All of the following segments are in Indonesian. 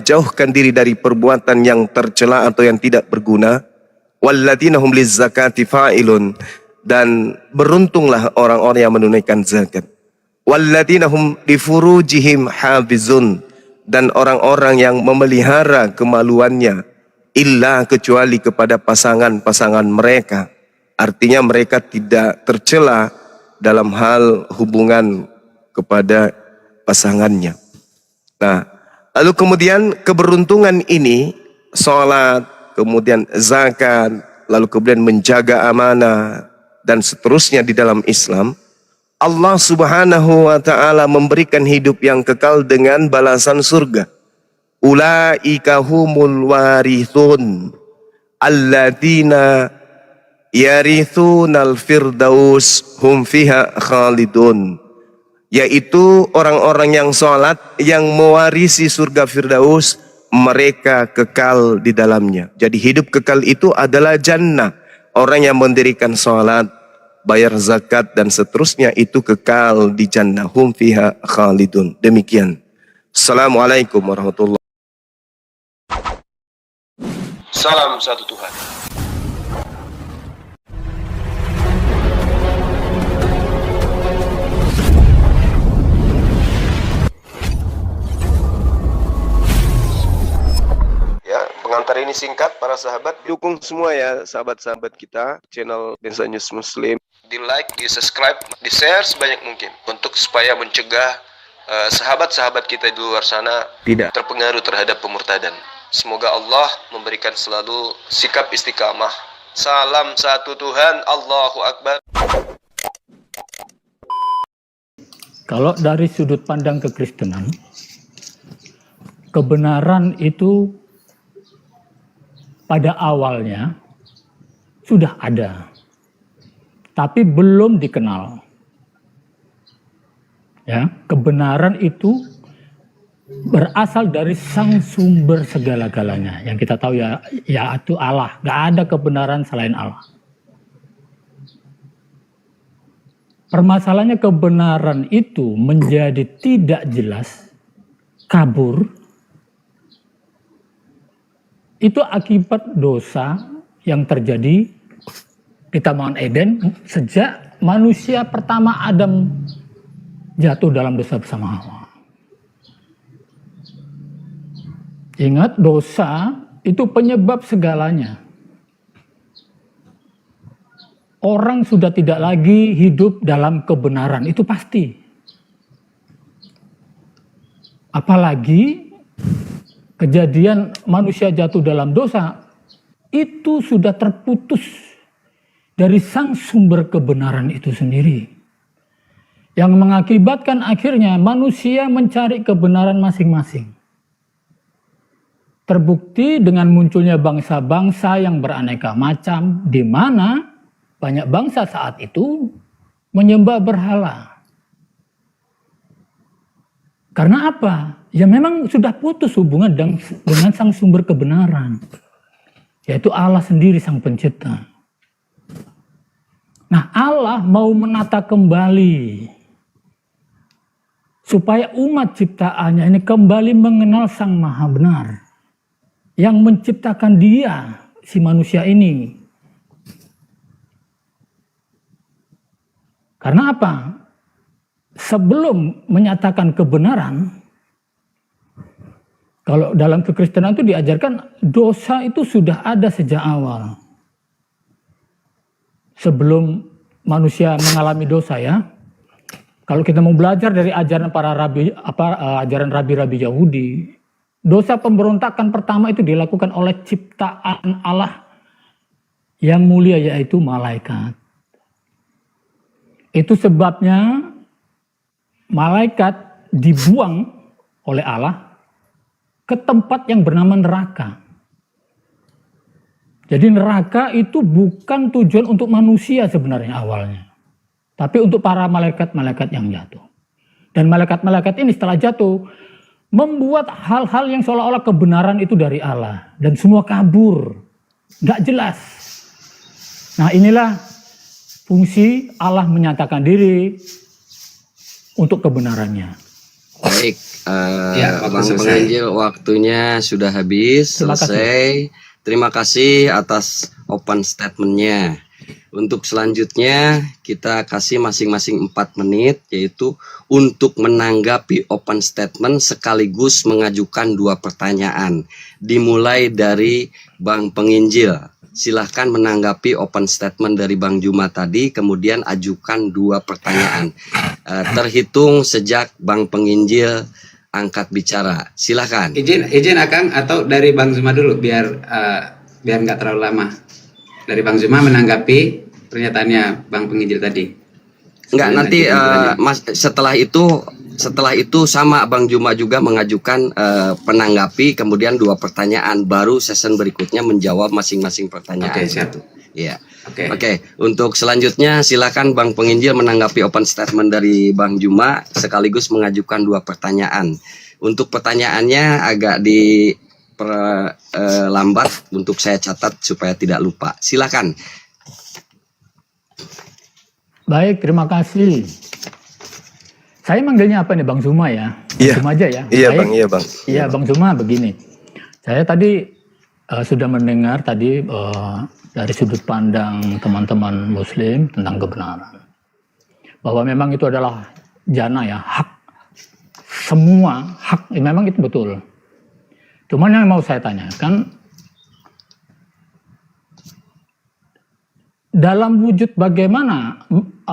menjauhkan diri dari perbuatan yang tercela atau yang tidak berguna. Walladzina hum lizzakati fa'ilun, dan beruntunglah orang-orang yang menunaikan zakat. Walladzina hum lifurujihim hafizun, dan orang-orang yang memelihara kemaluannya, illa kecuali kepada pasangan-pasangan mereka. Artinya mereka tidak tercela dalam hal hubungan kepada pasangannya. Nah, lalu kemudian keberuntungan ini, sholat, kemudian zakat, lalu kemudian menjaga amanah, dan seterusnya di dalam Islam, Allah Subhanahu wa ta'ala memberikan hidup yang kekal dengan balasan surga. Ulaika humul warithun alladzina yarithunal firdaus hum fiha khalidun. Yaitu orang-orang yang sholat, yang mewarisi surga Firdaus, mereka kekal di dalamnya. Jadi hidup kekal itu adalah jannah. Orang yang mendirikan sholat, bayar zakat dan seterusnya itu kekal di jannah. Hum fiha khalidun. Demikian. Assalamualaikum warahmatullahi wabarakatuh. Salam satu Tuhan. Pengantar ini singkat, para sahabat. Dukung semua ya sahabat-sahabat kita, channel Densa News Muslim. Di like, di subscribe, di share sebanyak mungkin. Untuk supaya mencegah sahabat-sahabat kita di luar sana tidak terpengaruh terhadap pemurtadan. Semoga Allah memberikan selalu sikap istiqamah. Salam satu Tuhan, Allahu Akbar. Kalau dari sudut pandang kekristenan, kebenaran itu pada awalnya sudah ada, tapi belum dikenal. Ya, kebenaran itu berasal dari sang sumber segala-galanya. Yang kita tahu yaitu Allah. Gak ada kebenaran selain Allah. Permasalahannya kebenaran itu menjadi tidak jelas, kabur. Itu akibat dosa yang terjadi di Taman Eden sejak manusia pertama Adam jatuh dalam dosa bersama Hawa. Ingat, dosa itu penyebab segalanya. Orang sudah tidak lagi hidup dalam kebenaran, itu pasti. Apalagi kejadian manusia jatuh dalam dosa, itu sudah terputus dari sang sumber kebenaran itu sendiri. Yang mengakibatkan akhirnya manusia mencari kebenaran masing-masing. Terbukti dengan munculnya bangsa-bangsa yang beraneka macam, di mana banyak bangsa saat itu menyembah berhala. Karena apa? Ya memang sudah putus hubungan dengan sang sumber kebenaran, yaitu Allah sendiri sang pencipta. Nah, Allah mau menata kembali supaya umat ciptaannya ini kembali mengenal sang maha benar yang menciptakan dia, si manusia ini. Karena apa? Sebelum menyatakan kebenaran, kalau dalam kekristenan itu diajarkan dosa itu sudah ada sejak awal. Sebelum manusia mengalami dosa ya. Kalau kita mau belajar dari ajaran para rabi, ajaran rabi-rabi Yahudi, dosa pemberontakan pertama itu dilakukan oleh ciptaan Allah yang mulia, yaitu malaikat. Itu sebabnya malaikat dibuang oleh Allah ke tempat yang bernama neraka. Jadi neraka itu bukan tujuan untuk manusia sebenarnya awalnya, tapi untuk para malaikat-malaikat yang jatuh. Dan malaikat-malaikat ini setelah jatuh membuat hal-hal yang seolah-olah kebenaran itu dari Allah, dan semua kabur, gak jelas. Nah, inilah fungsi Allah menyatakan diri untuk kebenarannya. Baik, Ya, waktu Bang selesai. Penginjil, waktunya sudah habis, Terima kasih. selesai. Terima kasih atas open statementnya. Untuk selanjutnya kita kasih masing-masing 4 menit, yaitu untuk menanggapi open statement sekaligus mengajukan 2 pertanyaan. Dimulai dari Bang Penginjil. Silahkan menanggapi open statement dari Bang Juma tadi, kemudian ajukan 2 pertanyaan. Terhitung sejak Bang Penginjil angkat bicara. Silahkan. Izin Akang, atau dari Bang Zuma dulu biar nggak terlalu lama. Dari Bang Zuma menanggapi pernyataannya Bang Penginjil tadi. Enggak, Sebelum nanti lanjut Mas, setelah itu sama Bang Juma juga mengajukan penanggapi, kemudian 2 pertanyaan, baru session berikutnya menjawab masing-masing pertanyaan. Oke, siap. Iya. Oke. Oke, untuk selanjutnya silakan Bang Penginjil menanggapi open statement dari Bang Juma sekaligus mengajukan 2 pertanyaan. Untuk pertanyaannya agak lambat untuk saya catat supaya tidak lupa. Silakan. Baik, terima kasih. Saya manggilnya apa nih Bang Zuma ya? Iya. Zuma aja ya. Iya Baik. Bang, iya Bang. Iya Bang Zuma, begini. Saya tadi sudah mendengar tadi dari sudut pandang teman-teman Muslim tentang kebenaran, bahwa memang itu adalah jana ya, hak. Semua hak, memang itu betul. Cuman yang mau saya tanyakan, dalam wujud bagaimana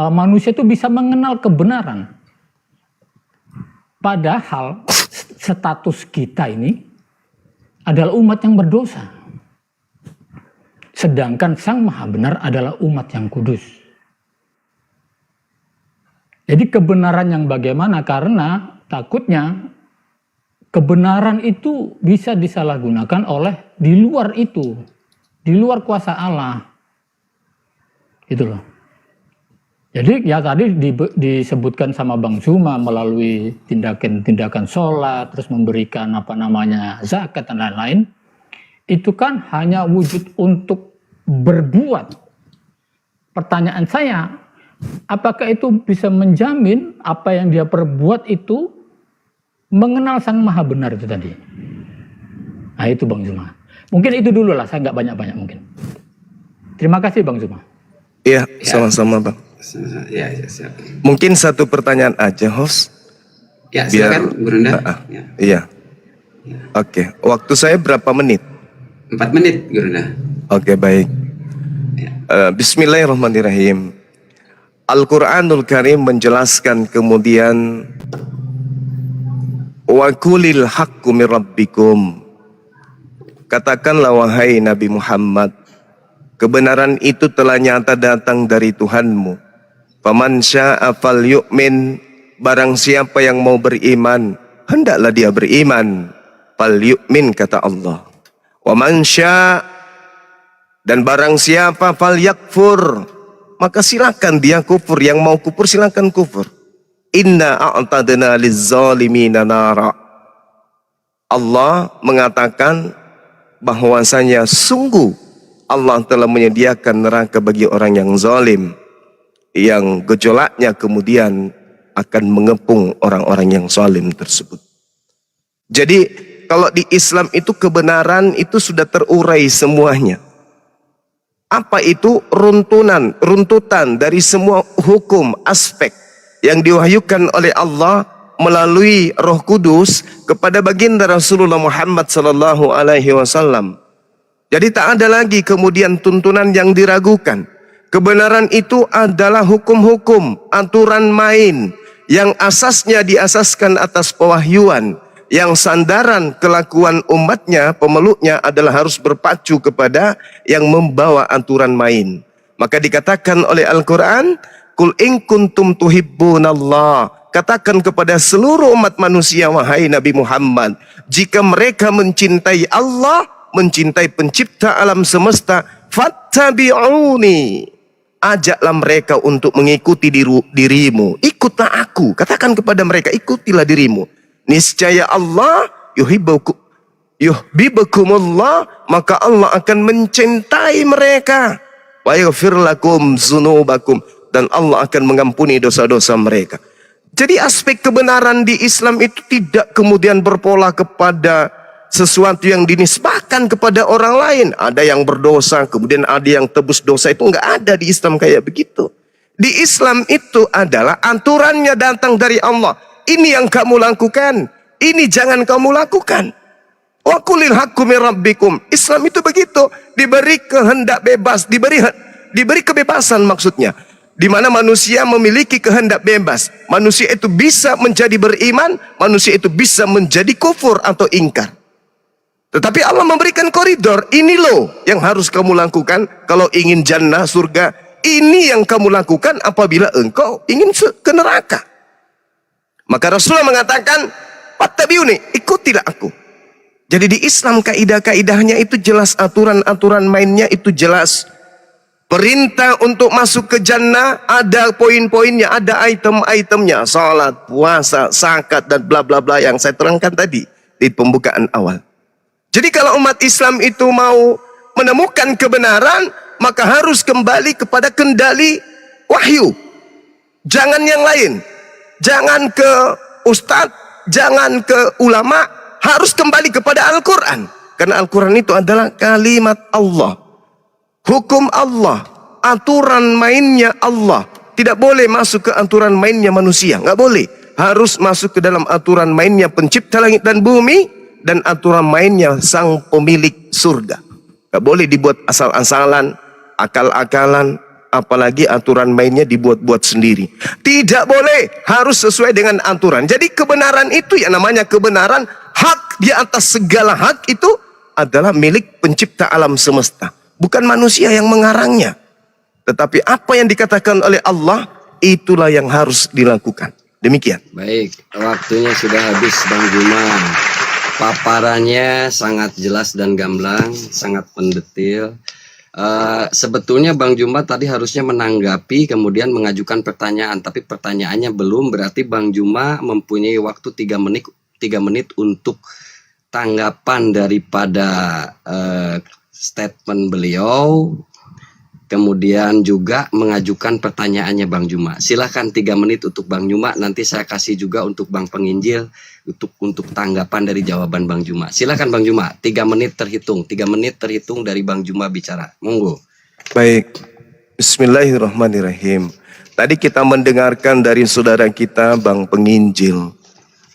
manusia itu bisa mengenal kebenaran. Padahal status kita ini adalah umat yang berdosa. Sedangkan Sang Maha Benar adalah umat yang kudus. Jadi kebenaran yang bagaimana? Karena takutnya kebenaran itu bisa disalahgunakan oleh di luar itu. Di luar kuasa Allah. Gitu loh. Jadi ya tadi disebutkan sama Bang Zuma melalui tindakan sholat, terus memberikan zakat dan lain-lain. Itu kan hanya wujud untuk berbuat. Pertanyaan saya, apakah itu bisa menjamin apa yang dia perbuat itu mengenal Sang Maha Benar itu tadi? Nah itu Bang Zuma. Mungkin itu dulu lah, saya nggak banyak-banyak mungkin. Terima kasih Bang Zuma. Iya, sama-sama Bang. Ya, siap. Mungkin 1 pertanyaan aja, host. Ya, silakan Bu Runda. Ya. Iya. Oke, waktu saya berapa menit? 4 menit, Bu Runda. Oke, baik. Bismillahirrahmanirrahim. Al-Quranul Karim menjelaskan kemudian wa qulil haqqu mir rabbikum. Katakanlah wahai Nabi Muhammad, kebenaran itu telah nyata datang dari Tuhanmu. Faman syaa falyu'min, barang siapa yang mau beriman, hendaklah dia beriman. Falyu'min, kata Allah. Wa man syaa, dan barang siapa falyakfur, maka silakan dia kufur. Yang mau kufur silakan kufur. Inna a'tadna lizzalimina nara. Allah mengatakan bahwasanya sungguh Allah telah menyediakan neraka bagi orang yang zalim, yang gejolaknya kemudian akan mengepung orang-orang yang zalim tersebut. Jadi kalau di Islam itu kebenaran itu sudah terurai semuanya. Apa itu? Runtutan dari semua hukum, aspek yang diwahyukan oleh Allah melalui Roh Kudus kepada baginda Rasulullah Muhammad sallallahu alaihi wasallam. Jadi tak ada lagi kemudian tuntunan yang diragukan. Kebenaran itu adalah hukum-hukum, aturan main yang asasnya diasaskan atas pewahyuan, yang sandaran kelakuan umatnya, pemeluknya adalah harus berpacu kepada yang membawa aturan main. Maka dikatakan oleh Al-Quran, Qul in kuntum tuhibbunallah, katakan kepada seluruh umat manusia, wahai Nabi Muhammad, jika mereka mencintai Allah, mencintai pencipta alam semesta, fattabi'uni, ajaklah mereka untuk mengikuti dirimu. Ikutlah aku. Katakan kepada mereka, ikutilah dirimu. Niscaya Allah yuhibbukumullah, maka Allah akan mencintai mereka. Wa yaghfir lakum dzunubakum, dan Allah akan mengampuni dosa-dosa mereka. Jadi aspek kebenaran di Islam itu tidak kemudian berpola kepada sesuatu yang dinisbahkan kepada orang lain. Ada yang berdosa, kemudian ada yang tebus dosa. Itu nggak ada di Islam kayak begitu. Di Islam itu adalah aturannya datang dari Allah. Ini yang kamu lakukan, ini jangan kamu lakukan. Wa qulil haqqu min rabbikum. Islam itu begitu, diberi kehendak bebas, diberi kebebasan maksudnya. Di mana manusia memiliki kehendak bebas. Manusia itu bisa menjadi beriman, manusia itu bisa menjadi kufur atau ingkar. Tetapi Allah memberikan koridor, ini loh yang harus kamu lakukan kalau ingin jannah, surga. Ini yang kamu lakukan apabila engkau ingin ke neraka. Maka Rasulullah mengatakan, "Fattabi'uni, ikutilah aku." Jadi di Islam kaidah-kaidahnya itu jelas, aturan-aturan mainnya itu jelas. Perintah untuk masuk ke jannah ada poin-poinnya, ada item-itemnya, salat, puasa, zakat dan bla bla bla yang saya terangkan tadi di pembukaan awal. Jadi kalau umat Islam itu mau menemukan kebenaran, maka harus kembali kepada kendali wahyu. Jangan yang lain. Jangan ke ustadz, jangan ke ulama, harus kembali kepada Al-Quran. Karena Al-Quran itu adalah kalimat Allah. Hukum Allah, aturan mainnya Allah. Tidak boleh masuk ke aturan mainnya manusia, nggak boleh. Harus masuk ke dalam aturan mainnya pencipta langit dan bumi dan aturan mainnya sang pemilik surga. Nggak boleh dibuat asal-asalan, akal-akalan, apalagi aturan mainnya dibuat-buat sendiri. Tidak boleh, harus sesuai dengan aturan. Jadi kebenaran itu yang namanya kebenaran, hak di atas segala hak itu adalah milik pencipta alam semesta. Bukan manusia yang mengarangnya. Tetapi apa yang dikatakan oleh Allah, itulah yang harus dilakukan. Demikian. Baik, waktunya sudah habis Bang Juma. Paparannya sangat jelas dan gamblang, sangat mendetil. Sebetulnya Bang Juma tadi harusnya menanggapi kemudian mengajukan pertanyaan, tapi pertanyaannya belum, berarti Bang Juma mempunyai waktu 3 menit untuk tanggapan daripada statement beliau, kemudian juga mengajukan pertanyaannya Bang Juma. Silahkan 3 menit untuk Bang Juma, nanti saya kasih juga untuk Bang Penginjil untuk tanggapan dari jawaban Bang Juma. Silahkan Bang Juma, 3 menit terhitung. 3 menit terhitung dari Bang Juma bicara. Monggo. Baik. Bismillahirrahmanirrahim. Tadi kita mendengarkan dari saudara kita Bang Penginjil.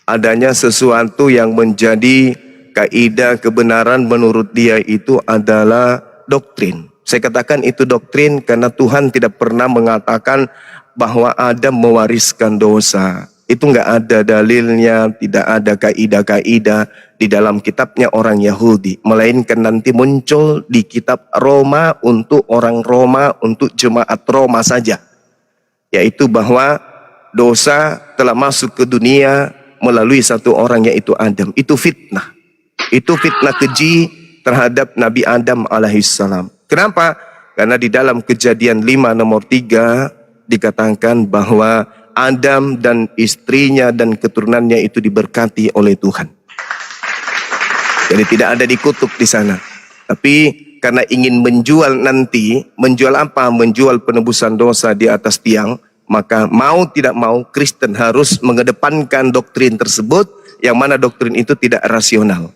Adanya sesuatu yang menjadi kaidah kebenaran menurut dia itu adalah doktrin. Saya katakan itu doktrin karena Tuhan tidak pernah mengatakan bahwa Adam mewariskan dosa. Itu nggak ada dalilnya, tidak ada kaidah-kaidah di dalam kitabnya orang Yahudi. Melainkan nanti muncul di kitab Roma untuk orang Roma, untuk jemaat Roma saja. Yaitu bahwa dosa telah masuk ke dunia melalui satu orang yaitu Adam. Itu fitnah. Itu fitnah keji terhadap Nabi Adam alaihissalam. Kenapa? Karena di dalam Kejadian 5 nomor 3 dikatakan bahwa Adam dan istrinya dan keturunannya itu diberkati oleh Tuhan. Jadi tidak ada dikutuk di sana. Tapi karena ingin menjual nanti, menjual apa? Menjual penebusan dosa di atas tiang, maka mau tidak mau Kristen harus mengedepankan doktrin tersebut, yang mana doktrin itu tidak rasional.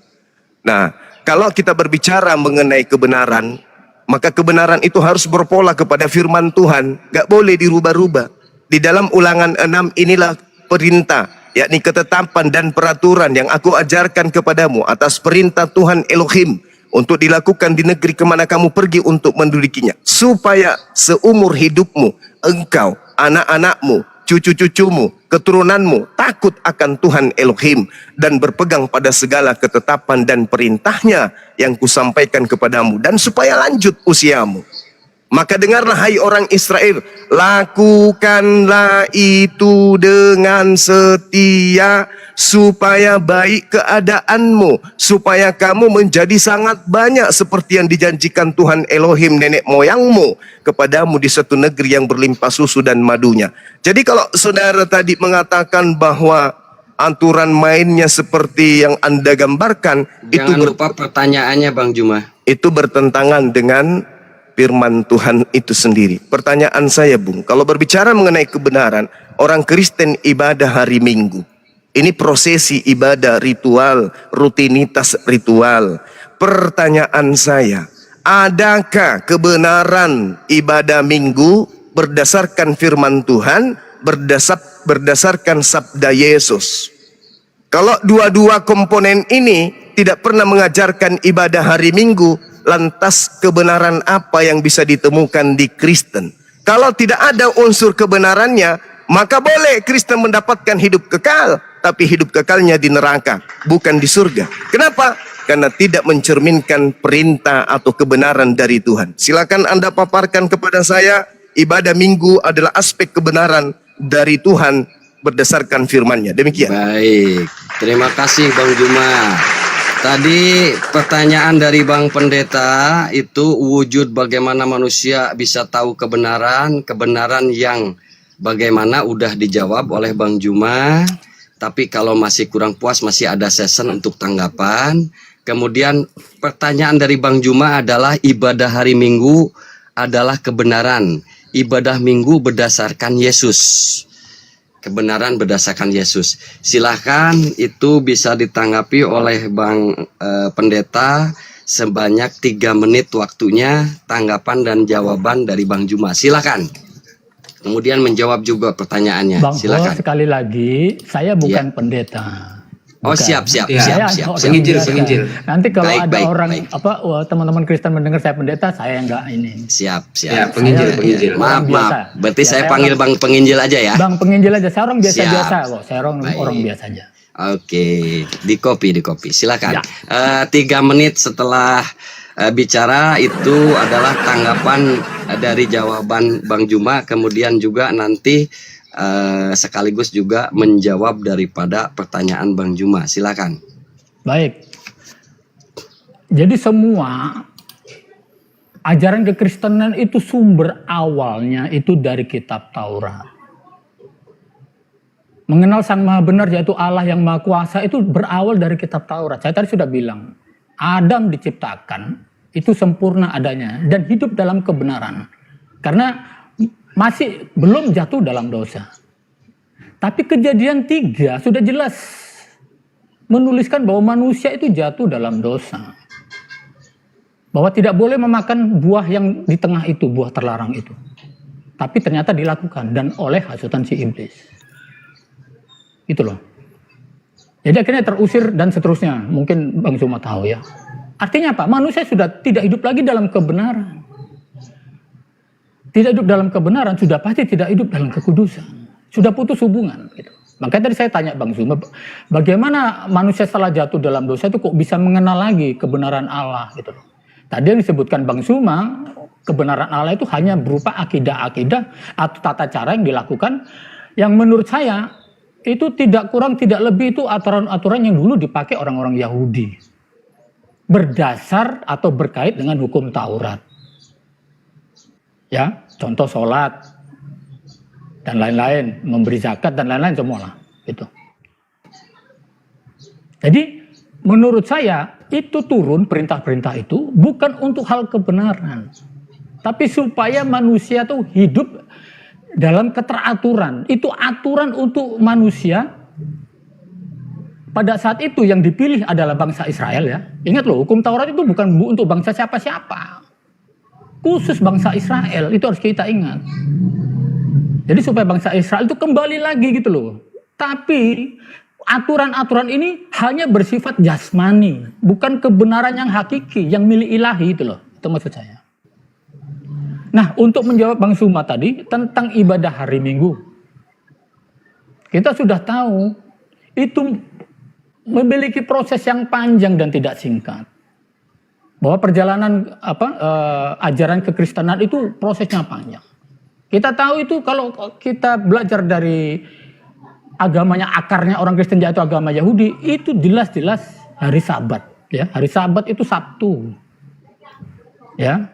Nah, kalau kita berbicara mengenai kebenaran, maka kebenaran itu harus berpola kepada firman Tuhan. Gak boleh dirubah-rubah. Di dalam Ulangan 6 inilah perintah, yakni ketetapan dan peraturan yang aku ajarkan kepadamu atas perintah Tuhan Elohim untuk dilakukan di negeri kemana kamu pergi untuk mendudukinya. Supaya seumur hidupmu, engkau, anak-anakmu, cucu-cucumu, keturunanmu takut akan Tuhan Elohim dan berpegang pada segala ketetapan dan perintahnya yang kusampaikan kepadamu, dan supaya lanjut usiamu. Maka dengarlah hai orang Israel, lakukanlah itu dengan setia supaya baik keadaanmu, supaya kamu menjadi sangat banyak seperti yang dijanjikan Tuhan Elohim nenek moyangmu kepadamu di suatu negeri yang berlimpah susu dan madunya. Jadi kalau saudara tadi mengatakan bahwa aturan mainnya seperti yang Anda gambarkan, Jangan lupa pertanyaannya Bang Juma. itu bertentangan dengan firman Tuhan itu sendiri. Pertanyaan saya, Bung, kalau berbicara mengenai kebenaran, orang Kristen ibadah hari Minggu. Ini prosesi ibadah ritual, rutinitas ritual. Pertanyaan saya, adakah kebenaran ibadah Minggu berdasarkan firman Tuhan, berdasarkan sabda Yesus? Kalau dua-dua komponen ini tidak pernah mengajarkan ibadah hari Minggu, lantas kebenaran apa yang bisa ditemukan di Kristen? Kalau tidak ada unsur kebenarannya, maka boleh Kristen mendapatkan hidup kekal, tapi hidup kekalnya di neraka, bukan di surga. Kenapa? Karena tidak mencerminkan perintah atau kebenaran dari Tuhan. Silakan Anda paparkan kepada saya, ibadah Minggu adalah aspek kebenaran dari Tuhan berdasarkan firman-Nya. Demikian. Baik, terima kasih Bang Juma. Tadi pertanyaan dari Bang Pendeta itu wujud bagaimana manusia bisa tahu kebenaran yang bagaimana udah dijawab oleh Bang Juma. Tapi kalau masih kurang puas masih ada session untuk tanggapan. Kemudian pertanyaan dari Bang Juma adalah ibadah hari Minggu adalah kebenaran. Ibadah Minggu berdasarkan Yesus. Kebenaran berdasarkan Yesus. Silahkan itu bisa ditanggapi oleh Bang Pendeta sebanyak 3 menit waktunya tanggapan dan jawaban dari Bang Juma. Silahkan. Kemudian menjawab juga pertanyaannya. Bang Silakan. sekali lagi, saya bukan pendeta. Oh, Bukan. siap. Saya orang Penginjil, biasa. penginjil. Nanti kalau Baik, ada baik, orang baik. teman-teman Kristen mendengar saya pendeta, saya enggak ini. Siap. Ya, penginjil, Saya- penginjil. Maaf. biasa. Berarti Ya, saya saya panggil Bang Penginjil aja ya. Bang penginjil aja, saya orang biasa-biasa Siap. kok. Saya orang Baik. biasa aja. Oke, di copy. Silakan. Ya. 3 menit setelah bicara itu adalah tanggapan dari jawaban Bang Juma, kemudian juga nanti sekaligus juga menjawab daripada pertanyaan Bang Juma. Silakan. Baik. Jadi semua ajaran kekristenan itu sumber awalnya itu dari kitab Taurat. Mengenal Sang Maha Benar yaitu Allah yang Maha Kuasa itu berawal dari kitab Taurat. Saya tadi sudah bilang, Adam diciptakan itu sempurna adanya dan hidup dalam kebenaran. Karena masih belum jatuh dalam dosa. Tapi Kejadian 3 sudah jelas menuliskan bahwa manusia itu jatuh dalam dosa. Bahwa tidak boleh memakan buah yang di tengah itu, buah terlarang itu. Tapi ternyata dilakukan dan oleh hasutan si iblis. Itu loh. Jadi akhirnya terusir dan seterusnya. Mungkin Bang Zuma tahu ya. Artinya apa? Manusia sudah tidak hidup lagi dalam kebenaran. Tidak hidup dalam kebenaran, sudah pasti tidak hidup dalam kekudusan. Sudah putus hubungan. Gitu. Makanya tadi saya tanya Bang Zuma, bagaimana manusia setelah jatuh dalam dosa itu kok bisa mengenal lagi kebenaran Allah gitu loh. Tadi yang disebutkan Bang Zuma, kebenaran Allah itu hanya berupa akidah-akidah atau tata cara yang dilakukan yang menurut saya itu tidak kurang tidak lebih itu aturan-aturan yang dulu dipakai orang-orang Yahudi. Berdasar atau berkait dengan hukum Taurat. Ya, contoh sholat dan lain-lain, memberi zakat dan lain-lain semualah gitu. Jadi menurut saya itu turun perintah-perintah itu bukan untuk hal kebenaran, tapi supaya manusia tuh hidup dalam keteraturan. Itu aturan untuk manusia. Pada saat itu yang dipilih adalah bangsa Israel ya. Ingat loh, hukum Taurat itu bukan untuk bangsa siapa-siapa. Khusus bangsa Israel, itu harus kita ingat. Jadi supaya bangsa Israel itu kembali lagi gitu loh. Tapi aturan-aturan ini hanya bersifat jasmani, bukan kebenaran yang hakiki, yang milik ilahi itu loh. Itu maksud saya. Nah, untuk menjawab Bang Zuma tadi tentang ibadah hari Minggu. Kita sudah tahu itu memiliki proses yang panjang dan tidak singkat. Bahwa perjalanan ajaran kekristenan itu prosesnya panjang. Kita tahu itu kalau kita belajar dari agamanya, akarnya orang Kristen yaitu agama Yahudi, itu jelas-jelas hari Sabat, ya. Hari Sabat itu Sabtu. Ya.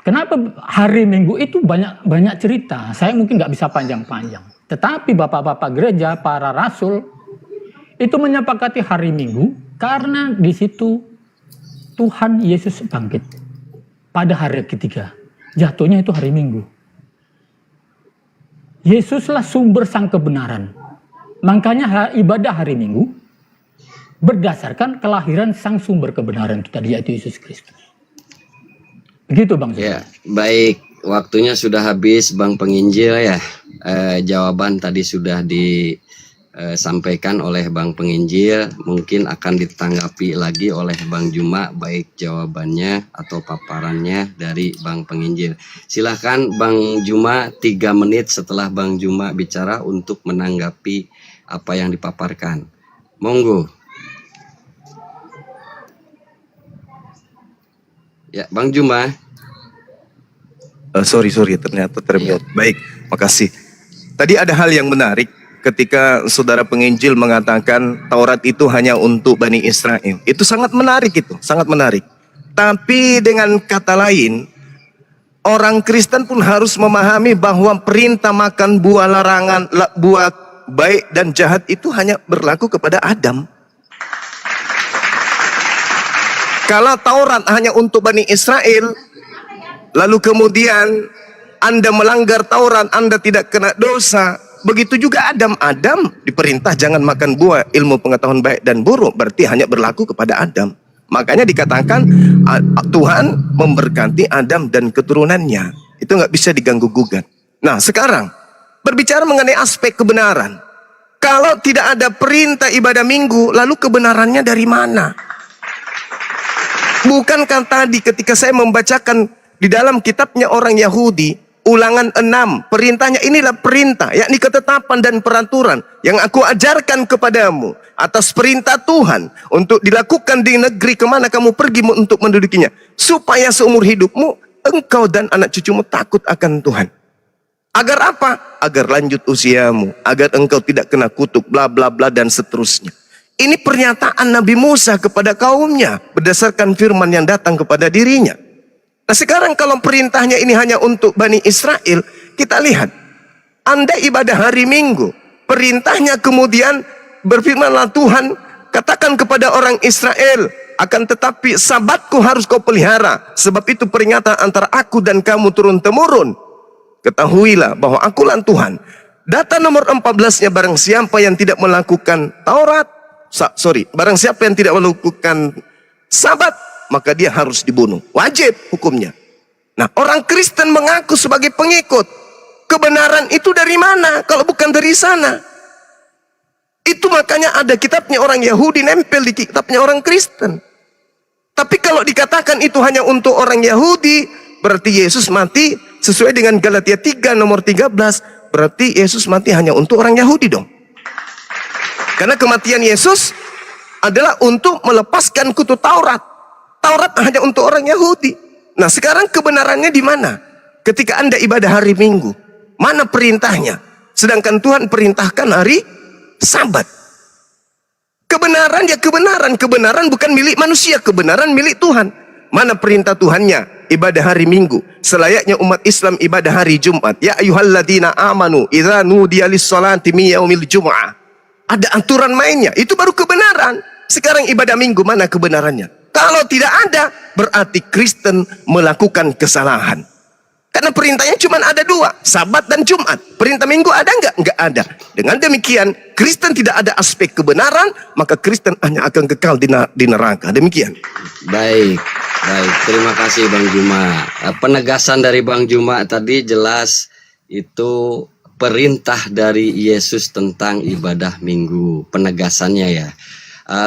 Kenapa hari Minggu itu banyak cerita? Saya mungkin nggak bisa panjang-panjang. Tetapi bapak-bapak gereja, para rasul itu menyepakati hari Minggu karena di situ Tuhan Yesus bangkit. pada hari ketiga. Jatuhnya itu hari Minggu. Yesuslah sumber sang kebenaran. Makanya ibadah hari Minggu berdasarkan kelahiran sang sumber kebenaran itu tadi, yaitu Yesus Kristus. Begitu Bang. Ya, baik. Waktunya sudah habis Bang Penginjil ya. Jawaban tadi sudah disampaikan oleh Bang Penginjil. Mungkin akan ditanggapi lagi oleh Bang Juma, baik jawabannya atau paparannya dari Bang Penginjil. Silahkan Bang Juma, 3 menit setelah Bang Juma bicara untuk menanggapi apa yang dipaparkan. Monggo. Ya, Bang Juma. Sorry, ternyata termute. Baik, makasih. Tadi ada hal yang menarik ketika saudara penginjil mengatakan Taurat itu hanya untuk Bani Israel. Itu sangat menarik itu, sangat menarik. Tapi dengan kata lain, orang Kristen pun harus memahami bahwa perintah makan buah larangan, buah baik dan jahat itu hanya berlaku kepada Adam. Kalau Taurat hanya untuk Bani Israel, lalu kemudian Anda melanggar Taurat, Anda tidak kena dosa. Begitu juga Adam. Adam diperintah jangan makan buah ilmu pengetahuan baik dan buruk. Berarti hanya berlaku kepada Adam. Makanya dikatakan Tuhan memberkati Adam dan keturunannya. Itu nggak bisa diganggu gugat. Nah sekarang berbicara mengenai aspek kebenaran. Kalau tidak ada perintah ibadah minggu, lalu kebenarannya dari mana? Bukankah tadi ketika saya membacakan di dalam kitabnya orang Yahudi, Ulangan 6, perintahnya inilah perintah, yakni ketetapan dan peraturan yang aku ajarkan kepadamu atas perintah Tuhan untuk dilakukan di negeri kemana kamu pergi untuk mendudukinya, supaya seumur hidupmu engkau dan anak cucumu takut akan Tuhan. Agar apa? Agar lanjut usiamu, agar engkau tidak kena kutuk, bla bla bla dan seterusnya. Ini pernyataan Nabi Musa kepada kaumnya berdasarkan firman yang datang kepada dirinya. Nah sekarang kalau perintahnya ini hanya untuk Bani Israel, kita lihat. Anda ibadah hari Minggu, perintahnya kemudian berfirmanlah Tuhan, katakan kepada orang Israel, akan tetapi sabatku harus kau pelihara, sebab itu peringatan antara aku dan kamu turun-temurun. Ketahuilah bahwa akulah Tuhan. Data nomor 14-nya, barang siapa yang tidak melakukan Taurat, barang siapa yang tidak melakukan sabat, maka dia harus dibunuh. Wajib hukumnya. Nah, orang Kristen mengaku sebagai pengikut. Kebenaran itu dari mana kalau bukan dari sana? Itu makanya ada kitabnya orang Yahudi nempel di kitabnya orang Kristen. Tapi kalau dikatakan itu hanya untuk orang Yahudi, berarti Yesus mati sesuai dengan Galatia 3 nomor 13. Berarti Yesus mati hanya untuk orang Yahudi dong. Karena kematian Yesus adalah untuk melepaskan kutu Taurat. Taurat hanya untuk orang Yahudi. Nah sekarang kebenarannya di mana? Ketika Anda ibadah hari Minggu, mana perintahnya? Sedangkan Tuhan perintahkan hari Sabat. Kebenaran ya kebenaran. Kebenaran bukan milik manusia, kebenaran milik Tuhan. Mana perintah Tuhannya? Ibadah hari Minggu. Selayaknya umat Islam ibadah hari Jumat. Ya ayyuhalladzina amanu idza nudiya lis-shalati min yaumil jum'ah. Ada aturan mainnya. Itu baru kebenaran. Sekarang ibadah Minggu, mana kebenarannya? Kalau tidak ada, berarti Kristen melakukan kesalahan. Karena perintahnya cuma ada 2, Sabat dan Jumat. Perintah Minggu ada nggak? Nggak ada. Dengan demikian, Kristen tidak ada aspek kebenaran, maka Kristen hanya akan kekal di neraka. Demikian. Baik, baik. Terima kasih Bang Juma. Penegasan dari Bang Juma tadi jelas itu perintah dari Yesus tentang ibadah Minggu. Penegasannya ya.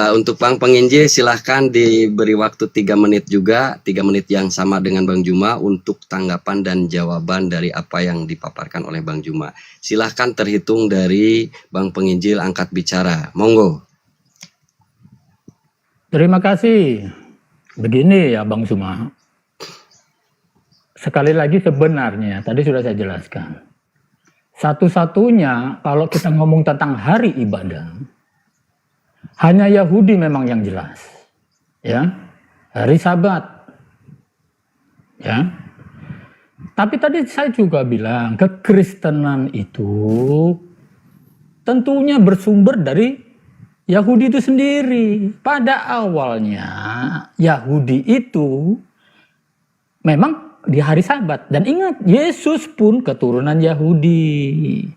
Untuk Bang Penginjil silahkan diberi waktu 3 menit juga, 3 menit yang sama dengan Bang Juma untuk tanggapan dan jawaban dari apa yang dipaparkan oleh Bang Juma. Silahkan terhitung dari Bang Penginjil angkat bicara. Monggo. Terima kasih. Begini ya Bang Juma. Sekali lagi sebenarnya tadi sudah saya jelaskan. Satu-satunya kalau kita ngomong tentang hari ibadah, hanya Yahudi memang yang jelas, ya, hari Sabat, ya. Tapi tadi saya juga bilang kekristenan itu tentunya bersumber dari Yahudi itu sendiri. Pada awalnya Yahudi itu memang di hari Sabat. Dan ingat, Yesus pun keturunan Yahudi.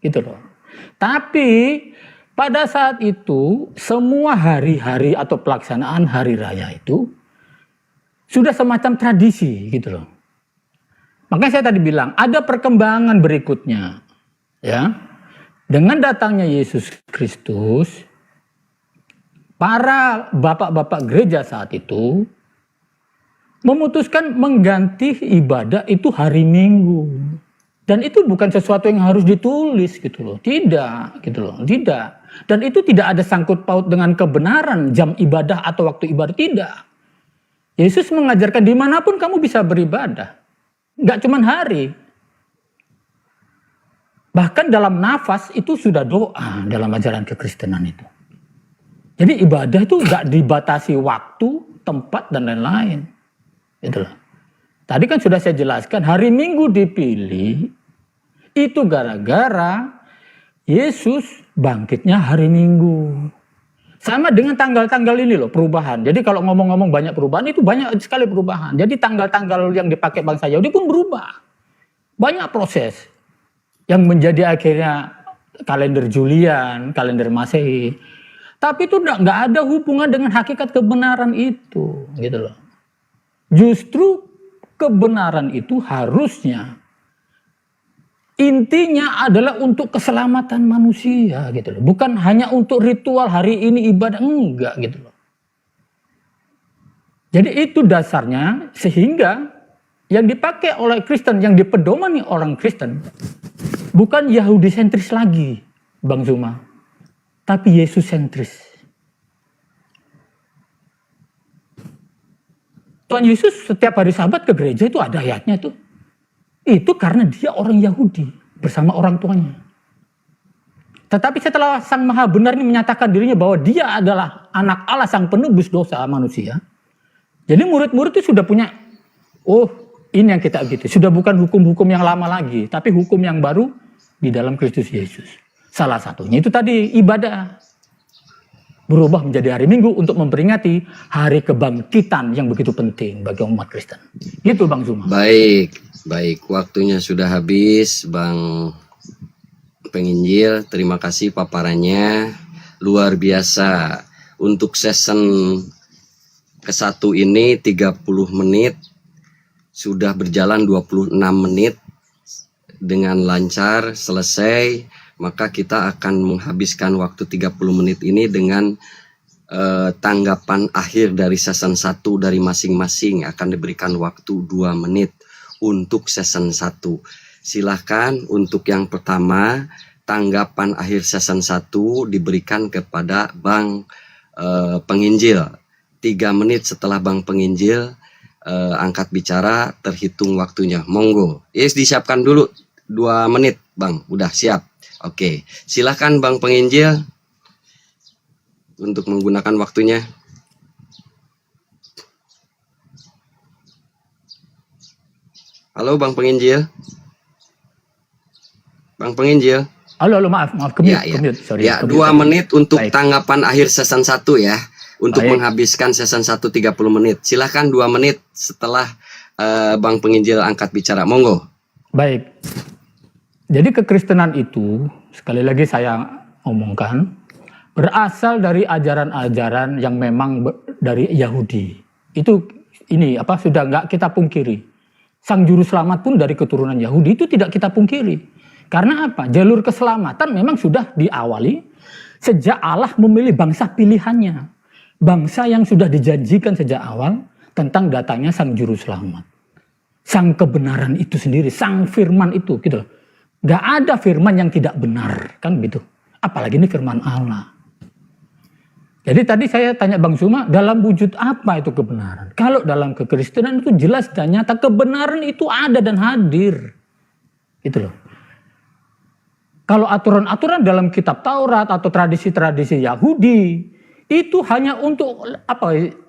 Gitu loh. Tapi pada saat itu semua hari-hari atau pelaksanaan hari raya itu sudah semacam tradisi gitu loh. Makanya saya tadi bilang ada perkembangan berikutnya, ya. Dengan datangnya Yesus Kristus, para bapak-bapak gereja saat itu memutuskan mengganti ibadah itu hari Minggu. Dan itu bukan sesuatu yang harus ditulis gitu loh. Tidak, gitu loh. Tidak. Dan itu tidak ada sangkut paut dengan kebenaran jam ibadah atau waktu ibadah, tidak. Yesus mengajarkan dimanapun kamu bisa beribadah. Nggak cuma hari. Bahkan dalam nafas itu sudah doa dalam ajaran kekristenan itu. Jadi ibadah itu nggak dibatasi waktu, tempat, dan lain-lain. Gitu loh. Tadi kan sudah saya jelaskan, hari Minggu dipilih itu gara-gara Yesus bangkitnya hari Minggu. Sama dengan tanggal-tanggal ini loh, perubahan. Jadi kalau ngomong-ngomong banyak perubahan, itu banyak sekali perubahan. Jadi tanggal-tanggal yang dipakai bangsa Yahudi pun berubah. Banyak proses. Yang menjadi akhirnya kalender Julian, kalender Masehi. Tapi itu nggak ada hubungan dengan hakikat kebenaran itu. Gitu loh. Justru kebenaran itu harusnya intinya adalah untuk keselamatan manusia gitu loh. Bukan hanya untuk ritual hari ini ibadah, enggak gitu loh. Jadi itu dasarnya, sehingga yang dipakai oleh Kristen, yang dipedomani orang Kristen bukan Yahudi sentris lagi, Bang Zuma, tapi Yesus sentris. Tuhan Yesus setiap hari Sabat ke gereja itu ada ayatnya tuh. Itu karena dia orang Yahudi bersama orang tuanya. Tetapi setelah Sang Maha Benar ini menyatakan dirinya bahwa dia adalah anak Allah, sang penebus dosa manusia. Jadi murid-murid itu sudah punya, oh ini yang kita gitu. Sudah bukan hukum-hukum yang lama lagi, tapi hukum yang baru di dalam Kristus Yesus. Salah satunya itu tadi ibadah. Berubah menjadi hari Minggu untuk memperingati hari kebangkitan yang begitu penting bagi umat Kristen. Gitu Bang Zuma. Baik, baik. Waktunya sudah habis, Bang Penginjil. Terima kasih paparannya. Luar biasa. Untuk season ke-1 ini 30 menit. Sudah berjalan 26 menit. Dengan lancar, selesai. Maka kita akan menghabiskan waktu 30 menit ini dengan tanggapan akhir dari season 1 dari masing-masing. Akan diberikan waktu 2 menit untuk season 1. Silahkan untuk yang pertama, tanggapan akhir season 1 diberikan kepada Bang Penginjil. 3 menit setelah Bang Penginjil angkat bicara, terhitung waktunya. Monggo. Yes, disiapkan dulu 2 menit Bang, udah siap. Oke, silahkan Bang Penginjil untuk menggunakan waktunya. Halo Bang Penginjil. Bang Penginjil. Halo, maaf, kemute, sorry. Ya, kemute. 2 menit untuk Baik. tanggapan akhir season 1 ya. Untuk Baik. menghabiskan season 1 30 menit. Silahkan 2 menit setelah Bang Penginjil angkat bicara. Monggo. Baik. Jadi kekristenan itu, sekali lagi saya omongkan, berasal dari ajaran-ajaran yang memang dari Yahudi. Itu ini sudah nggak kita pungkiri. Sang juru selamat pun dari keturunan Yahudi, itu tidak kita pungkiri. Karena apa? Jalur keselamatan memang sudah diawali sejak Allah memilih bangsa pilihannya. Bangsa yang sudah dijanjikan sejak awal tentang datangnya sang juru selamat. Sang kebenaran itu sendiri, sang firman itu gitu. Gak ada firman yang tidak benar, kan gitu. Apalagi ini firman Allah. Jadi tadi saya tanya Bang Zuma, dalam wujud apa itu kebenaran? Kalau dalam kekristenan itu jelas dan nyata, kebenaran itu ada dan hadir. Gitu loh. Kalau aturan-aturan dalam kitab Taurat atau tradisi-tradisi Yahudi, itu hanya untuk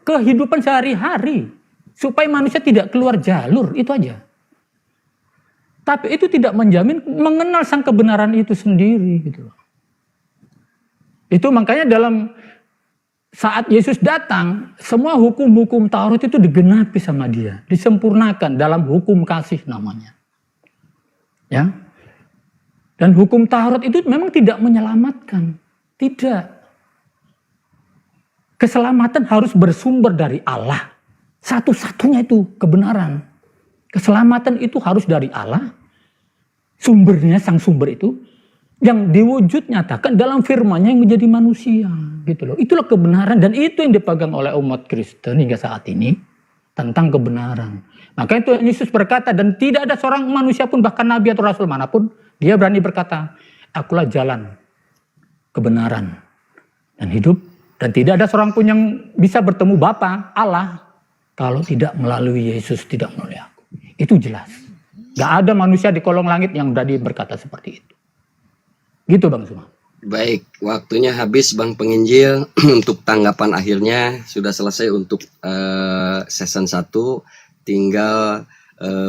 kehidupan sehari-hari. Supaya manusia tidak keluar jalur, itu aja. Tapi itu tidak menjamin mengenal sang kebenaran itu sendiri gitu loh. Itu makanya dalam saat Yesus datang, semua hukum-hukum Taurat itu digenapi sama dia, disempurnakan dalam hukum kasih namanya. Ya. Dan hukum Taurat itu memang tidak menyelamatkan. Tidak. Keselamatan harus bersumber dari Allah. Satu-satunya itu kebenaran. Keselamatan itu harus dari Allah. Sumbernya, sang sumber itu yang diwujud nyatakan dalam firman-Nya yang menjadi manusia, gitu loh. Itulah kebenaran dan itu yang dipegang oleh umat Kristen hingga saat ini tentang kebenaran. Maka itu Yesus berkata, dan tidak ada seorang manusia pun, bahkan nabi atau rasul manapun, dia berani berkata, akulah jalan, kebenaran, dan hidup. Dan tidak ada seorang pun yang bisa bertemu Bapa, Allah, kalau tidak melalui Yesus, tidak melalui aku. Itu jelas. Gak ada manusia di kolong langit yang berani berkata seperti itu. Gitu Bang Zuma. Baik, waktunya habis Bang Penginjil. Untuk tanggapan akhirnya sudah selesai untuk season 1. Tinggal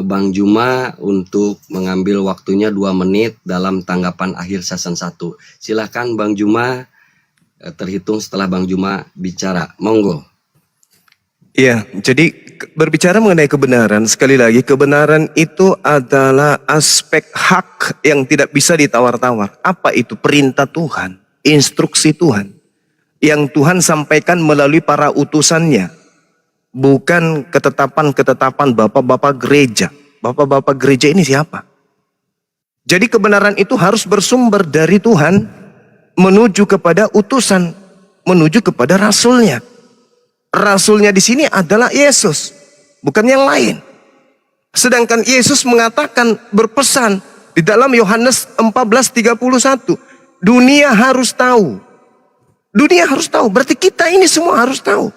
Bang Juma untuk mengambil waktunya 2 menit dalam tanggapan akhir season 1. Silahkan Bang Juma, terhitung setelah Bang Juma bicara. Monggo. Iya, jadi berbicara mengenai kebenaran, sekali lagi kebenaran itu adalah aspek hak yang tidak bisa ditawar-tawar. Apa itu? Perintah Tuhan, instruksi Tuhan, yang Tuhan sampaikan melalui para utusannya. Bukan ketetapan-ketetapan bapak-bapak gereja. Bapak-bapak gereja ini siapa? Jadi kebenaran itu harus bersumber dari Tuhan, menuju kepada utusan, menuju kepada rasulnya. Rasulnya di sini adalah Yesus, bukan yang lain. Sedangkan Yesus mengatakan, berpesan di dalam Yohanes 14:31, dunia harus tahu. Dunia harus tahu, berarti kita ini semua harus tahu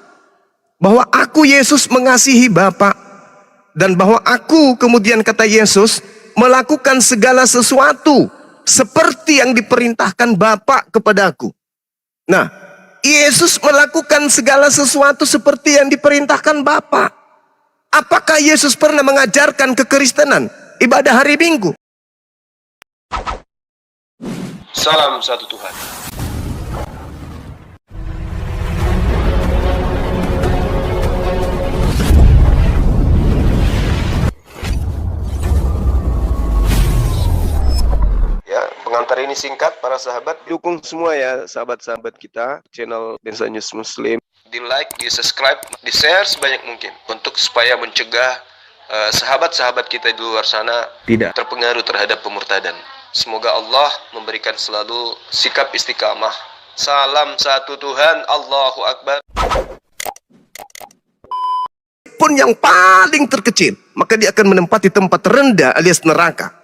bahwa aku Yesus mengasihi Bapa, dan bahwa aku, kemudian kata Yesus, melakukan segala sesuatu seperti yang diperintahkan Bapa kepada aku. Nah, Yesus melakukan segala sesuatu seperti yang diperintahkan Bapa. Apakah Yesus pernah mengajarkan kekristenan, ibadah hari Minggu? Salam satu Tuhan. Ya, pengantar ini singkat, para sahabat. Dukung semua ya sahabat-sahabat kita, channel Densa News Muslim. Di like, di subscribe, di share sebanyak mungkin. Untuk supaya mencegah sahabat-sahabat kita di luar sana tidak terpengaruh terhadap pemurtadan. Semoga Allah memberikan selalu sikap istiqamah. Salam satu Tuhan, Allahu Akbar. Pun yang paling terkecil, maka dia akan menempati tempat rendah alias neraka.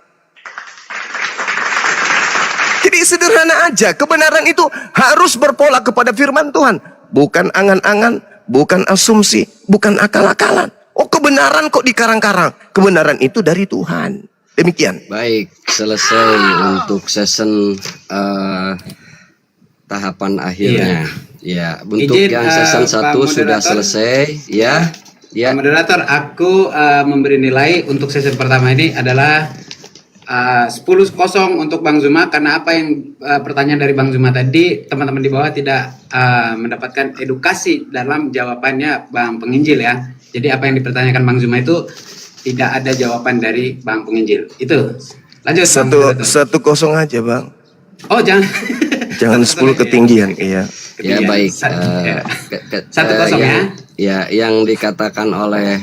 Jadi sederhana aja, kebenaran itu harus berpola kepada firman Tuhan. Bukan angan-angan, bukan asumsi, bukan akal-akalan. Oh, kebenaran kok dikarang-karang. Kebenaran itu dari Tuhan. Demikian. Baik, selesai untuk season tahapan akhirnya. Ya, untuk Izin, yang season 1 Pak sudah Moderator. selesai. Ya, ya. Pak Moderator, aku memberi nilai untuk sesi pertama ini adalah 10-0 untuk Bang Zuma, karena apa yang pertanyaan dari Bang Zuma tadi, teman-teman di bawah tidak mendapatkan edukasi dalam jawabannya Bang Penginjil ya. Jadi apa yang dipertanyakan Bang Zuma itu tidak ada jawaban dari Bang Penginjil. Itu. Lanjut. Bang Moderator. 1-0 aja, Bang. Oh, jangan. Jangan 10 ketinggian, iya. Ya baik. 1-0 ya. Ya, yang dikatakan oleh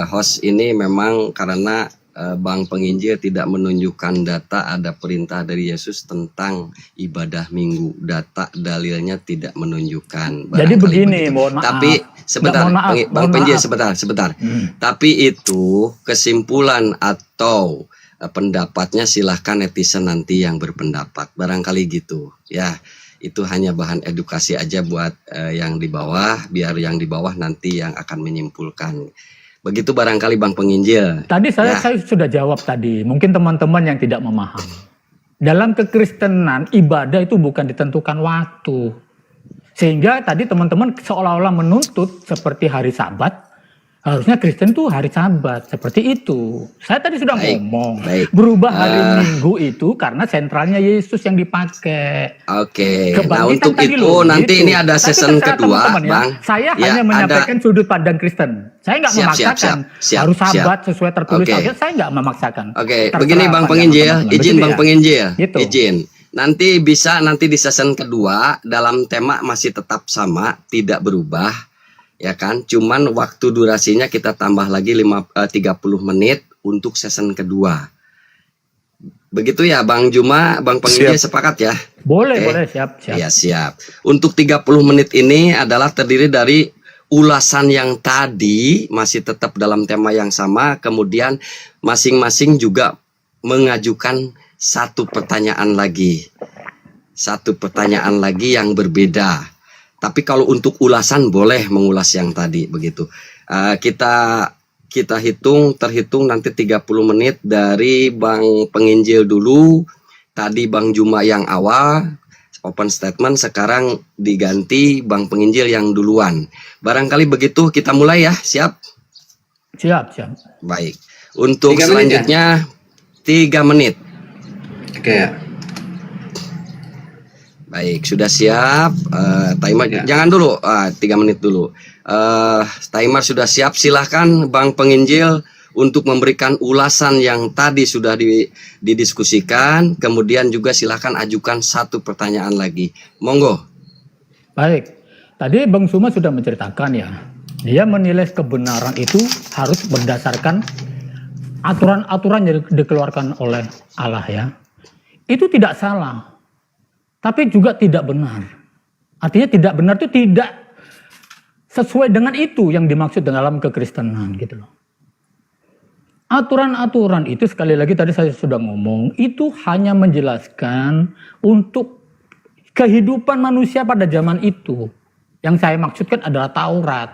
host ini memang karena Bang Penginjil tidak menunjukkan data ada perintah dari Yesus tentang ibadah minggu. Data dalilnya tidak menunjukkan. Jadi begini, begitu. mohon maaf. Tapi sebentar, Mohon maaf, Bang mohon Penginjil maaf. sebentar. Tapi itu kesimpulan atau pendapatnya silahkan netizen nanti yang berpendapat. Barangkali gitu. Ya, itu hanya bahan edukasi aja buat yang di bawah, biar yang di bawah nanti yang akan menyimpulkan. Begitu barangkali Bang Penginjil. Tadi Ya. saya sudah jawab tadi. Mungkin teman-teman yang tidak memahami. Dalam kekristenan, ibadah itu bukan ditentukan waktu. Sehingga tadi teman-teman seolah-olah menuntut seperti hari Sabat. Harusnya Kristen itu hari Sabat, seperti itu. Saya tadi sudah Baik, ngomong, baik. berubah hari Minggu itu karena sentralnya Yesus yang dipakai. Oke. Nah, Kebangkitan untuk tadi itu loh, nanti gitu. ini ada Tapi season terserah kedua, teman-teman ya. Bang. Saya Ya, hanya menyampaikan sudut pandang Kristen. Saya nggak Siap, memaksakan siap. harus Sabat sesuai tertulis. Oke. Saya nggak memaksakan. Oke, Terserah begini Bang pandangan Penginjil, teman-teman. izin Begitu Bang ya? Penginjil, Gitu. izin. Nanti di season kedua dalam tema masih tetap sama, tidak berubah, ya kan? Cuman waktu durasinya kita tambah lagi 30 menit untuk season kedua. Begitu ya Bang Juma, Bang Penginjil sepakat ya? Boleh, Oke. boleh, siap. Ya siap. Untuk 30 menit ini adalah terdiri dari ulasan yang tadi masih tetap dalam tema yang sama, kemudian masing-masing juga mengajukan satu pertanyaan lagi. Satu pertanyaan lagi yang berbeda. Tapi kalau untuk ulasan boleh mengulas yang tadi begitu. Kita terhitung nanti 30 menit dari Bang Penginjil dulu. Tadi Bang Juma yang awal open statement, sekarang diganti Bang Penginjil yang duluan. Barangkali begitu kita mulai ya, siap? Siap, siap. Baik. Untuk 3 menit selanjutnya 3 menit. Oke ya. Baik, sudah siap. Timer Ya. jangan dulu, 3 menit dulu. Timer sudah siap. Silahkan Bang Penginjil untuk memberikan ulasan yang tadi sudah didiskusikan. Kemudian juga silahkan ajukan satu pertanyaan lagi. Monggo. Baik, tadi Bang Suma sudah menceritakan ya, dia menilai kebenaran itu harus berdasarkan aturan-aturan yang dikeluarkan oleh Allah ya. Itu tidak salah, tapi juga tidak benar. Artinya tidak benar itu tidak sesuai dengan itu yang dimaksud dalam kekristenan gitu loh. Aturan-aturan itu sekali lagi tadi saya sudah ngomong, itu hanya menjelaskan untuk kehidupan manusia pada zaman itu. Yang saya maksudkan adalah Taurat.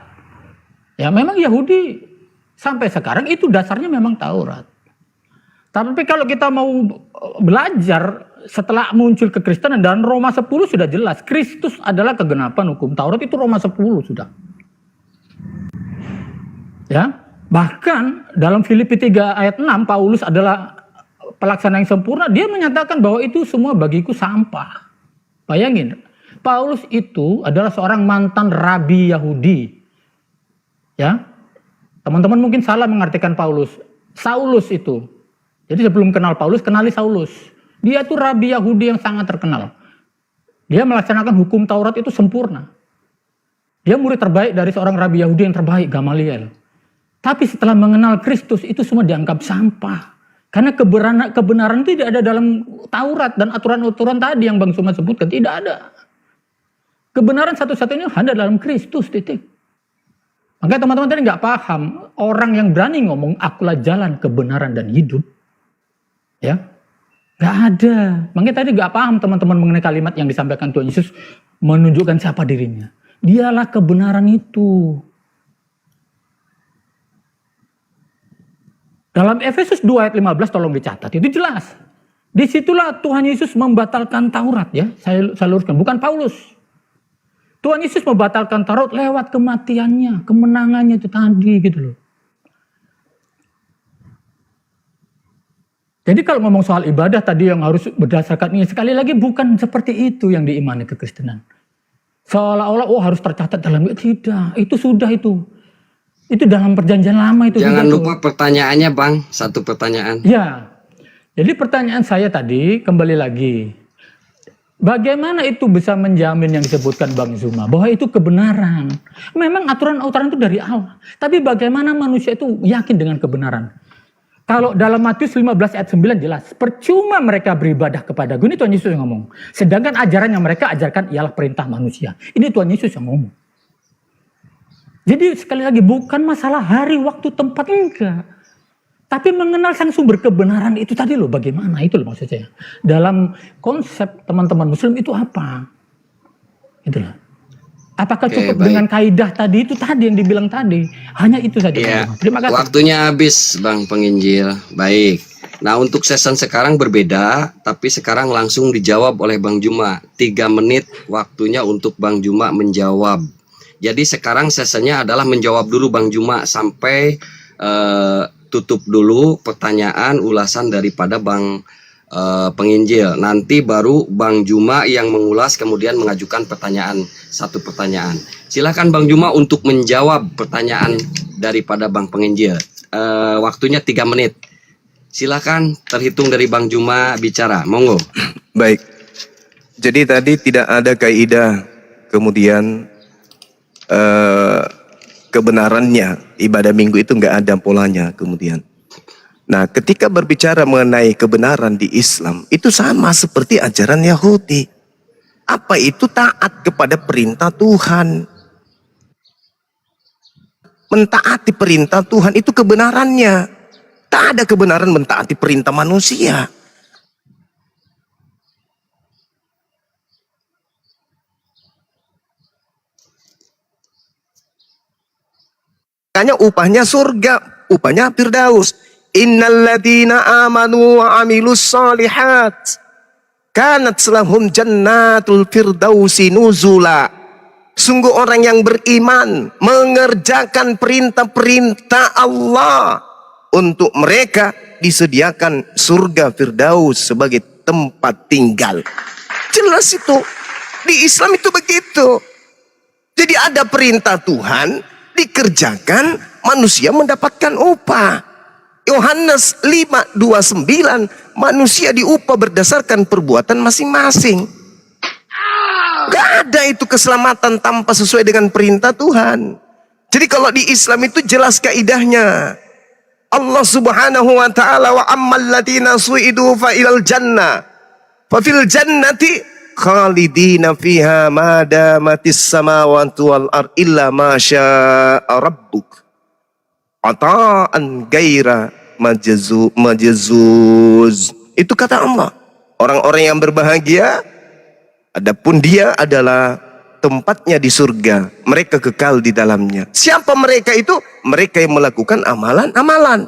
Ya memang Yahudi sampai sekarang itu dasarnya memang Taurat. Tapi kalau kita mau belajar setelah muncul kekristenan dan Roma 10 sudah jelas. Kristus adalah kegenapan hukum Taurat, itu Roma 10 sudah. Ya, bahkan dalam Filipi 3 ayat 6 Paulus adalah pelaksana yang sempurna, dia menyatakan bahwa itu semua bagiku sampah. Bayangin, Paulus itu adalah seorang mantan rabi Yahudi. Ya. Teman-teman mungkin salah mengartikan Paulus. Saulus itu. Jadi sebelum kenal Paulus, kenali Saulus. Dia itu rabi Yahudi yang sangat terkenal. Dia melaksanakan hukum Taurat itu sempurna. Dia murid terbaik dari seorang rabi Yahudi yang terbaik, Gamaliel. Tapi setelah mengenal Kristus itu semua dianggap sampah. Karena kebenaran tidak ada dalam Taurat dan aturan-aturan tadi yang Bang Suma sebutkan. Tidak ada. Kebenaran satu-satunya ada dalam Kristus, titik. Makanya teman-teman tadi nggak paham. Orang yang berani ngomong, akulah jalan, kebenaran, dan hidup. Ya, nggak ada. Makanya tadi nggak paham teman-teman mengenai kalimat yang disampaikan Tuhan Yesus menunjukkan siapa dirinya. Dialah kebenaran itu. Dalam Efesus 2 ayat 15 tolong dicatat, itu jelas. Disitulah Tuhan Yesus membatalkan Taurat ya. Saya luruskan, bukan Paulus. Tuhan Yesus membatalkan Taurat lewat kematiannya, kemenangannya itu tadi gitu loh. Jadi kalau ngomong soal ibadah tadi yang harus berdasarkan ini, sekali lagi bukan seperti itu yang diimani kekristenan. Seolah-olah harus tercatat dalam, tidak, itu sudah itu. Itu dalam perjanjian lama itu. Jangan lupa pertanyaannya Bang, satu pertanyaan. Ya, jadi pertanyaan saya tadi kembali lagi. Bagaimana itu bisa menjamin yang disebutkan Bang Zuma, bahwa itu kebenaran. Memang aturan-aturan itu dari Allah. Tapi bagaimana manusia itu yakin dengan kebenaran? Kalau dalam Matius 15 ayat 9 jelas, percuma mereka beribadah kepadaku. Ini Tuhan Yesus yang ngomong. Sedangkan ajaran yang mereka ajarkan ialah perintah manusia. Ini Tuhan Yesus yang ngomong. Jadi sekali lagi bukan masalah hari, waktu, tempat, enggak. Tapi mengenal sang sumber kebenaran itu tadi loh, bagaimana itu loh maksud saya. Dalam konsep teman-teman muslim itu apa? Itulah. Apakah cukup dengan kaidah tadi itu tadi yang dibilang tadi? Hanya itu saja. Ya, terima kasih. waktunya habis Bang Penginjil. Baik. Nah untuk season sekarang berbeda, tapi sekarang langsung dijawab oleh Bang Juma. 3 menit waktunya untuk Bang Juma menjawab. Jadi sekarang sesinya adalah menjawab dulu Bang Juma sampai tutup dulu pertanyaan ulasan daripada Bang penginjil. Nanti baru Bang Juma yang mengulas kemudian mengajukan satu pertanyaan. Silakan Bang Juma untuk menjawab pertanyaan daripada Bang penginjil. Waktunya 3 menit. Silakan terhitung dari Bang Juma bicara. Monggo. Baik. Jadi tadi tidak ada kaidah kemudian kebenarannya ibadah minggu itu nggak ada polanya kemudian. Nah, ketika berbicara mengenai kebenaran di Islam itu sama seperti ajaran Yahudi. Apa itu taat kepada perintah Tuhan? Mentaati perintah Tuhan itu kebenarannya. Tak ada kebenaran mentaati perintah manusia. Makanya upahnya surga, upahnya Firdaus. Innalladzina amanu wa amilus solihat kanat lahum jannatul firdausi nuzula. Sungguh orang yang beriman mengerjakan perintah-perintah Allah, untuk mereka disediakan surga Firdaus sebagai tempat tinggal. Jelas itu. Di Islam itu begitu. Jadi ada perintah Tuhan, dikerjakan, manusia mendapatkan upah. Yohanes 5:29, manusia diupah berdasarkan perbuatan masing-masing. Gak ada itu keselamatan tanpa sesuai dengan perintah Tuhan. Jadi kalau di Islam itu jelas kaidahnya. Allah subhanahu wa ta'ala wa ammal ladina su'idu fa ilal jannah fa fil jannati khalidina fiha ma damatis samawati wal ard illa ma syaa rabbuk ata'an gaira majzuz. Itu kata Allah. Orang-orang yang berbahagia adapun dia adalah tempatnya di surga, mereka kekal di dalamnya. Siapa mereka itu? Mereka yang melakukan amalan-amalan.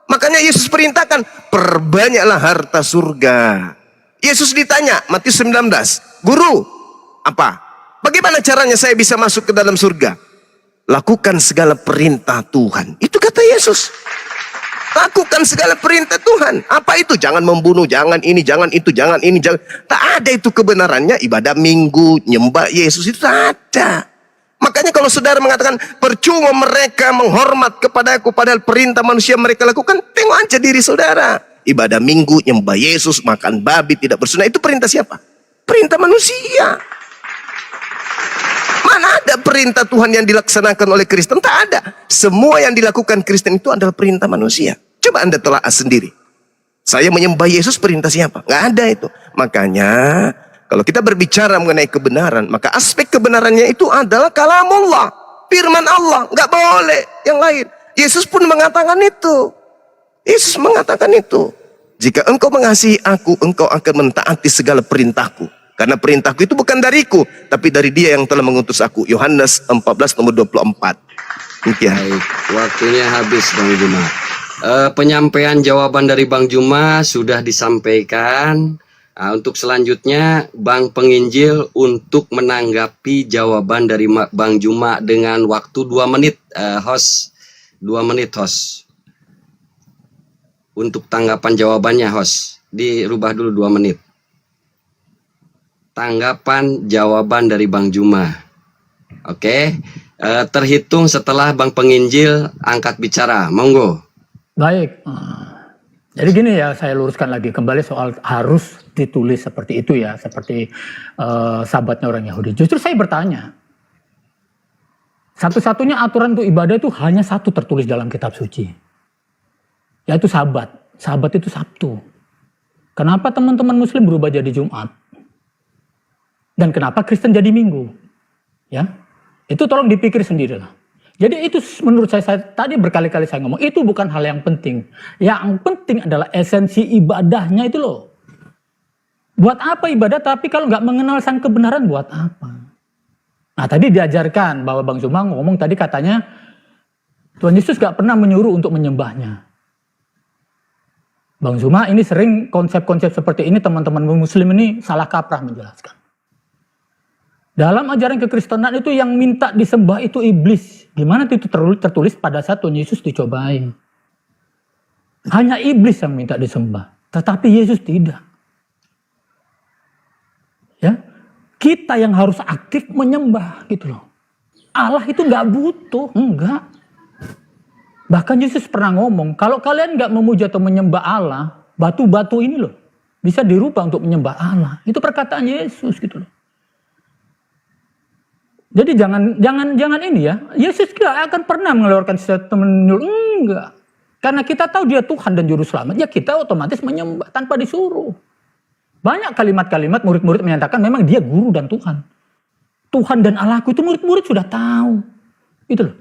Makanya Yesus perintahkan, perbanyaklah harta surga. Yesus ditanya, Matius 19, Guru, apa? Bagaimana caranya saya bisa masuk ke dalam surga? Lakukan segala perintah Tuhan. Itu kata Yesus. Lakukan segala perintah Tuhan. Apa itu? Jangan membunuh, jangan ini, jangan itu, jangan ini, jangan. Tak ada itu kebenarannya. Ibadah minggu, nyembah Yesus itu tak ada. Makanya kalau saudara mengatakan percuma mereka menghormat kepada aku padahal perintah manusia mereka lakukan, tengok aja diri saudara. Ibadah minggu, nyembah Yesus, makan babi, tidak bersunat, itu perintah siapa? Perintah manusia. Mana ada perintah Tuhan yang dilaksanakan oleh Kristen? Tak ada. Semua yang dilakukan Kristen itu adalah perintah manusia. Coba Anda telaah sendiri. Saya menyembah Yesus, perintah siapa? Nggak ada itu. Makanya kalau kita berbicara mengenai kebenaran, maka aspek kebenarannya itu adalah kalamullah, firman Allah. Nggak boleh yang lain. Yesus pun mengatakan itu. Yesus mengatakan itu. Jika engkau mengasihi aku, engkau akan mentaati segala perintahku. Karena perintahku itu bukan dariku, tapi dari dia yang telah mengutus aku. Yohanes 14:24. Demikian. Baik, waktunya habis Bang Juma. Penyampaian jawaban dari Bang Juma sudah disampaikan. Untuk selanjutnya Bang Penginjil untuk menanggapi jawaban dari Bang Juma dengan waktu 2 menit. Host, 2 menit host. Untuk tanggapan jawabannya host, dirubah dulu 2 menit. Tanggapan jawaban dari Bang Juma. Oke, terhitung setelah Bang Penginjil angkat bicara. Monggo. Baik. Jadi gini ya, saya luruskan lagi kembali soal harus ditulis seperti itu ya, seperti sahabatnya orang Yahudi. Justru saya bertanya, satu-satunya aturan untuk ibadah itu hanya satu tertulis dalam kitab suci, yaitu Sabat. Sabat itu Sabtu. Kenapa teman-teman Muslim berubah jadi Jumat? Dan kenapa Kristen jadi Minggu? Ya, itu tolong dipikir sendirilah. Jadi itu menurut saya tadi berkali-kali saya ngomong, itu bukan hal yang penting. Yang penting adalah esensi ibadahnya itu loh. Buat apa ibadah tapi kalau nggak mengenal sang kebenaran buat apa? Nah tadi diajarkan bahwa Bang Zuma ngomong tadi katanya Tuhan Yesus nggak pernah menyuruh untuk menyembahnya. Bang Zuma ini sering konsep-konsep seperti ini teman-teman Muslim ini salah kaprah menjelaskan. Dalam ajaran kekristenan itu yang minta disembah itu iblis. Gimana itu tertulis pada saat Tuhan Yesus dicobain. Hanya iblis yang minta disembah. Tetapi Yesus tidak. Ya, kita yang harus aktif menyembah gitu loh. Allah itu nggak butuh, enggak. Bahkan Yesus pernah ngomong, kalau kalian nggak memuja atau menyembah Allah, batu-batu ini loh bisa dirubah untuk menyembah Allah. Itu perkataan Yesus gitu loh. Jadi jangan ini ya. Yesus nggak akan pernah mengeluarkan statement enggak. Karena kita tahu dia Tuhan dan Juru Selamat, ya kita otomatis menyembah tanpa disuruh. Banyak kalimat-kalimat murid-murid menyatakan memang dia guru dan Tuhan. Tuhan dan Allahku itu murid-murid sudah tahu. Itu loh.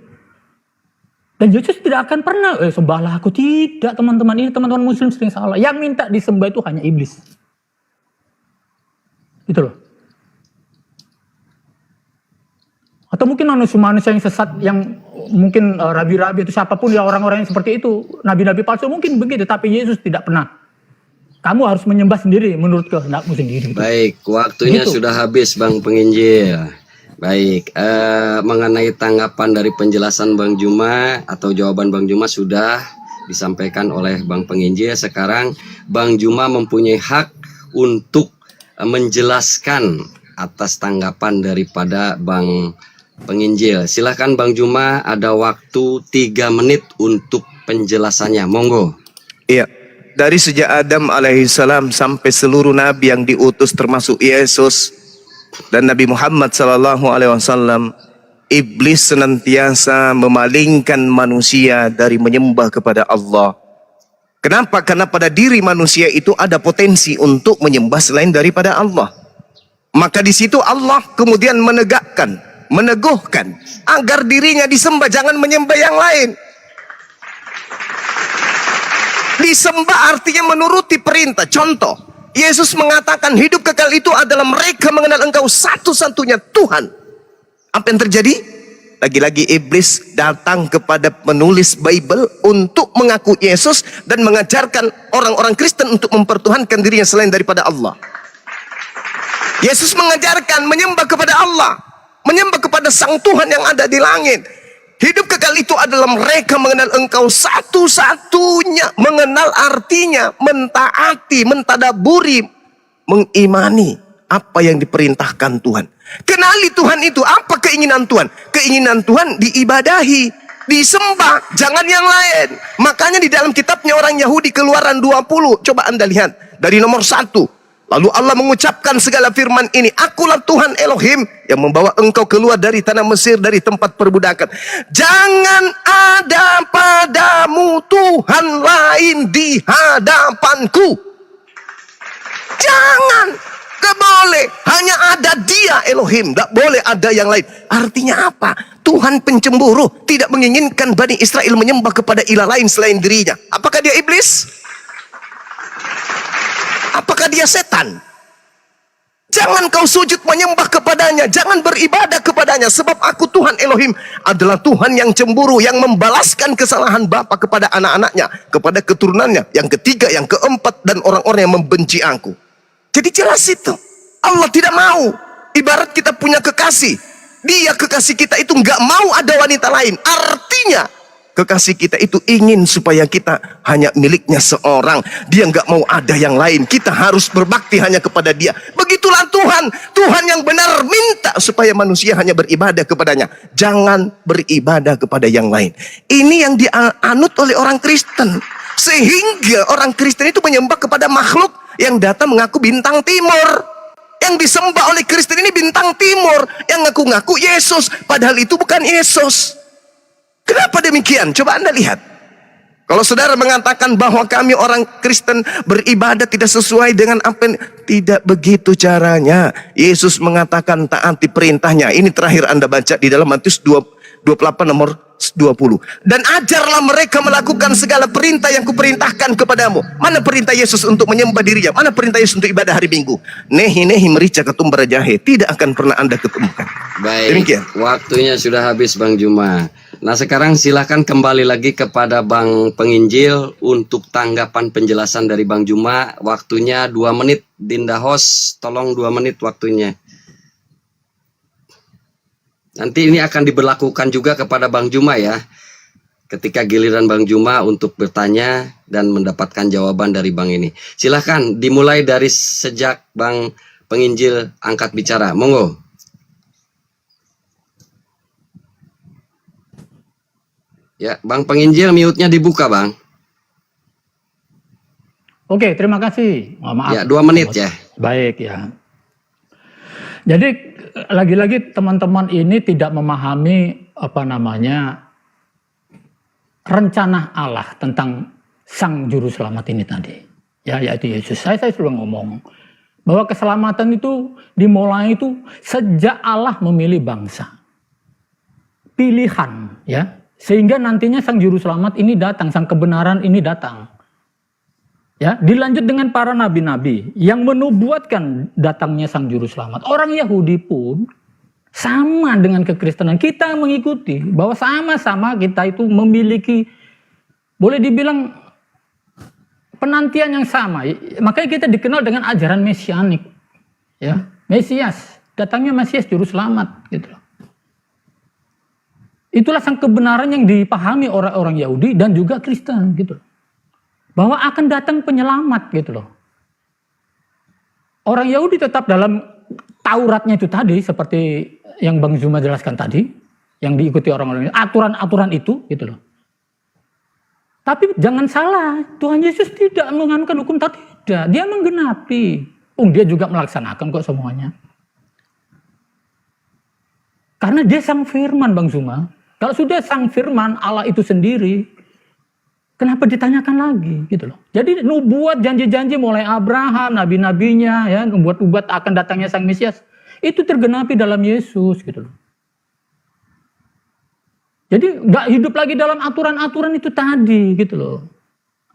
Dan Yesus tidak akan pernah, sembahlah aku. Tidak, teman-teman, ini teman-teman muslim sering salah. Yang minta disembah itu hanya iblis. Itu loh. Atau mungkin manusia yang sesat, yang mungkin rabi-rabi atau siapapun ya orang-orang yang seperti itu. Nabi-nabi palsu mungkin begitu, tapi Yesus tidak pernah. Kamu harus menyembah sendiri menurut kehendakmu sendiri. Gitu. Baik, waktunya Gitu. sudah habis Bang Penginjil. Baik, mengenai tanggapan dari penjelasan Bang Juma atau jawaban Bang Juma sudah disampaikan oleh Bang Penginjil. Sekarang Bang Juma mempunyai hak untuk menjelaskan atas tanggapan daripada Bang Penginjil. Silahkan Bang Juma, ada waktu 3 menit untuk penjelasannya. Monggo. Iya, dari sejak Adam alaihissalam sampai seluruh nabi yang diutus termasuk Yesus dan Nabi Muhammad sallallahu alaihi wasallam, iblis senantiasa memalingkan manusia dari menyembah kepada Allah. Kenapa? Karena pada diri manusia itu ada potensi untuk menyembah selain daripada Allah. Maka di situ Allah kemudian menegakkan, meneguhkan agar dirinya disembah, jangan menyembah yang lain. Disembah artinya menuruti perintah. Contoh, Yesus mengatakan hidup kekal itu adalah mereka mengenal Engkau satu-satunya Tuhan. Apa yang terjadi? Lagi-lagi iblis datang kepada penulis Bible untuk mengaku Yesus dan mengajarkan orang-orang Kristen untuk mempertuhankan dirinya selain daripada Allah. Yesus mengajarkan menyembah kepada Allah, menyembah kepada Sang Tuhan yang ada di langit. Hidup kekal itu adalah mereka mengenal Engkau satu-satunya, mengenal artinya, mentaati, mentadaburi, mengimani apa yang diperintahkan Tuhan. Kenali Tuhan itu, apa keinginan Tuhan? Keinginan Tuhan diibadahi, disembah, jangan yang lain. Makanya di dalam kitabnya orang Yahudi Keluaran 20, coba Anda lihat dari nomor 1. Lalu Allah mengucapkan segala firman ini, akulah Tuhan Elohim yang membawa engkau keluar dari tanah Mesir, dari tempat perbudakan. Jangan ada padamu Tuhan lain di hadapanku. Jangan, gak boleh. Hanya ada Dia Elohim, gak boleh ada yang lain. Artinya apa? Tuhan pencemburu, tidak menginginkan Bani Israel menyembah kepada ilah lain selain dirinya. Apakah dia iblis? Apakah dia setan? Jangan kau sujud menyembah kepadanya, jangan beribadah kepadanya, sebab aku Tuhan Elohim adalah Tuhan yang cemburu, yang membalaskan kesalahan bapa kepada anak-anaknya, kepada keturunannya, yang ketiga, yang keempat, dan orang-orang yang membenci aku. Jadi jelas itu, Allah tidak mau. Ibarat kita punya kekasih, dia kekasih kita itu nggak mau ada wanita lain. Artinya kekasih kita itu ingin supaya kita hanya miliknya seorang. Dia nggak mau ada yang lain. Kita harus berbakti hanya kepada Dia. Begitulah Tuhan. Tuhan yang benar minta supaya manusia hanya beribadah kepadanya. Jangan beribadah kepada yang lain. Ini yang dianut oleh orang Kristen. Sehingga orang Kristen itu menyembah kepada makhluk yang datang mengaku bintang timur. Yang disembah oleh Kristen ini bintang timur. Yang ngaku-ngaku Yesus. Padahal itu bukan Yesus. Kenapa demikian? Coba Anda lihat. Kalau saudara mengatakan bahwa kami orang Kristen beribadah tidak sesuai dengan apa yang... Tidak begitu caranya. Yesus mengatakan taati perintahnya. Ini terakhir Anda baca di dalam Matius 28 nomor 20. Dan ajarlah mereka melakukan segala perintah yang kuperintahkan kepadamu. Mana perintah Yesus untuk menyembah dirinya? Mana perintah Yesus untuk ibadah hari Minggu? Nehi merica ketumbar jahe. Tidak akan pernah Anda ketemukan. Baik, demikian. Waktunya sudah habis Bang Juma. Nah sekarang silahkan kembali lagi kepada Bang Penginjil untuk tanggapan penjelasan dari Bang Juma. Waktunya 2 menit. Dinda host, tolong 2 menit waktunya. Nanti ini akan diberlakukan juga kepada Bang Juma ya. Ketika giliran Bang Juma untuk bertanya dan mendapatkan jawaban dari Bang ini. Silahkan dimulai dari sejak Bang Penginjil angkat bicara. Monggo. Ya, Bang Penginjil mute-nya dibuka, Bang. Oke, terima kasih. Maaf. Ya, 2 menit ya. Baik ya. Jadi lagi-lagi teman-teman ini tidak memahami rencana Allah tentang Sang Juru Selamat ini tadi. Ya, yaitu Yesus. Saya selalu ngomong bahwa keselamatan itu dimulai itu sejak Allah memilih bangsa. Pilihan, ya. Sehingga nantinya Sang Juru Selamat ini datang, Sang kebenaran ini datang. Ya, dilanjut dengan para nabi-nabi yang menubuatkan datangnya Sang Juru Selamat. Orang Yahudi pun sama dengan kekristenan. Kita mengikuti bahwa sama-sama kita itu memiliki, boleh dibilang, penantian yang sama. Makanya kita dikenal dengan ajaran mesianik. Ya, Mesias, datangnya Mesias Juru Selamat gitu loh. Itulah sang kebenaran yang dipahami orang-orang Yahudi dan juga Kristen gitu loh. Bahwa akan datang penyelamat gitu loh. Orang Yahudi tetap dalam Tauratnya itu tadi, seperti yang Bang Zuma jelaskan tadi, yang diikuti orang-orang, aturan-aturan itu gitu loh. Tapi jangan salah, Tuhan Yesus tidak menganukan hukum Taurat, tidak. Dia menggenapi. Dia juga melaksanakan kok semuanya. Karena dia sang firman, Bang Zuma. Kalau sudah sang firman Allah itu sendiri, kenapa ditanyakan lagi gitu loh. Jadi nubuat janji-janji mulai Abraham, nabi-nabinya ya, membuat akan datangnya Sang Mesias, itu tergenapi dalam Yesus gitu loh. Jadi nggak hidup lagi dalam aturan-aturan itu tadi gitu loh.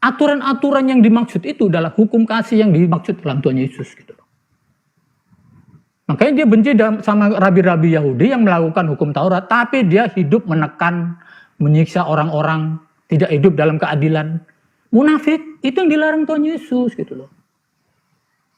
Aturan-aturan yang dimaksud itu adalah hukum kasih yang dimaksud dalam Tuhan Yesus gitu loh. Makanya dia benci sama rabi-rabi Yahudi yang melakukan hukum Taurat, tapi dia hidup menekan, menyiksa orang-orang, tidak hidup dalam keadilan. Munafik, itu yang dilarang Tuhan Yesus gitu loh.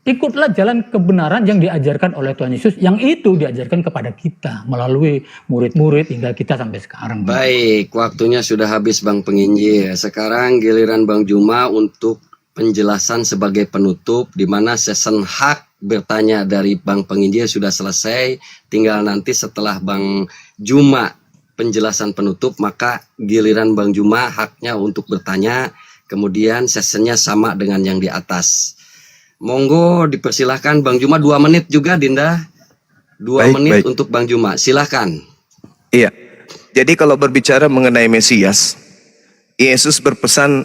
Ikutlah jalan kebenaran yang diajarkan oleh Tuhan Yesus, yang itu diajarkan kepada kita melalui murid-murid hingga kita sampai sekarang. Baik, waktunya sudah habis Bang Penginjil. Sekarang giliran Bang Juma untuk penjelasan sebagai penutup, di mana season hak bertanya dari Bang Penginjil sudah selesai. Tinggal nanti setelah Bang Juma penjelasan penutup, maka giliran Bang Juma haknya untuk bertanya, kemudian sessionnya sama dengan yang di atas. Monggo dipersilahkan Bang Juma, 2 menit juga Dinda. 2 menit untuk Bang Juma, silahkan. Iya, jadi kalau berbicara mengenai Mesias, Yesus berpesan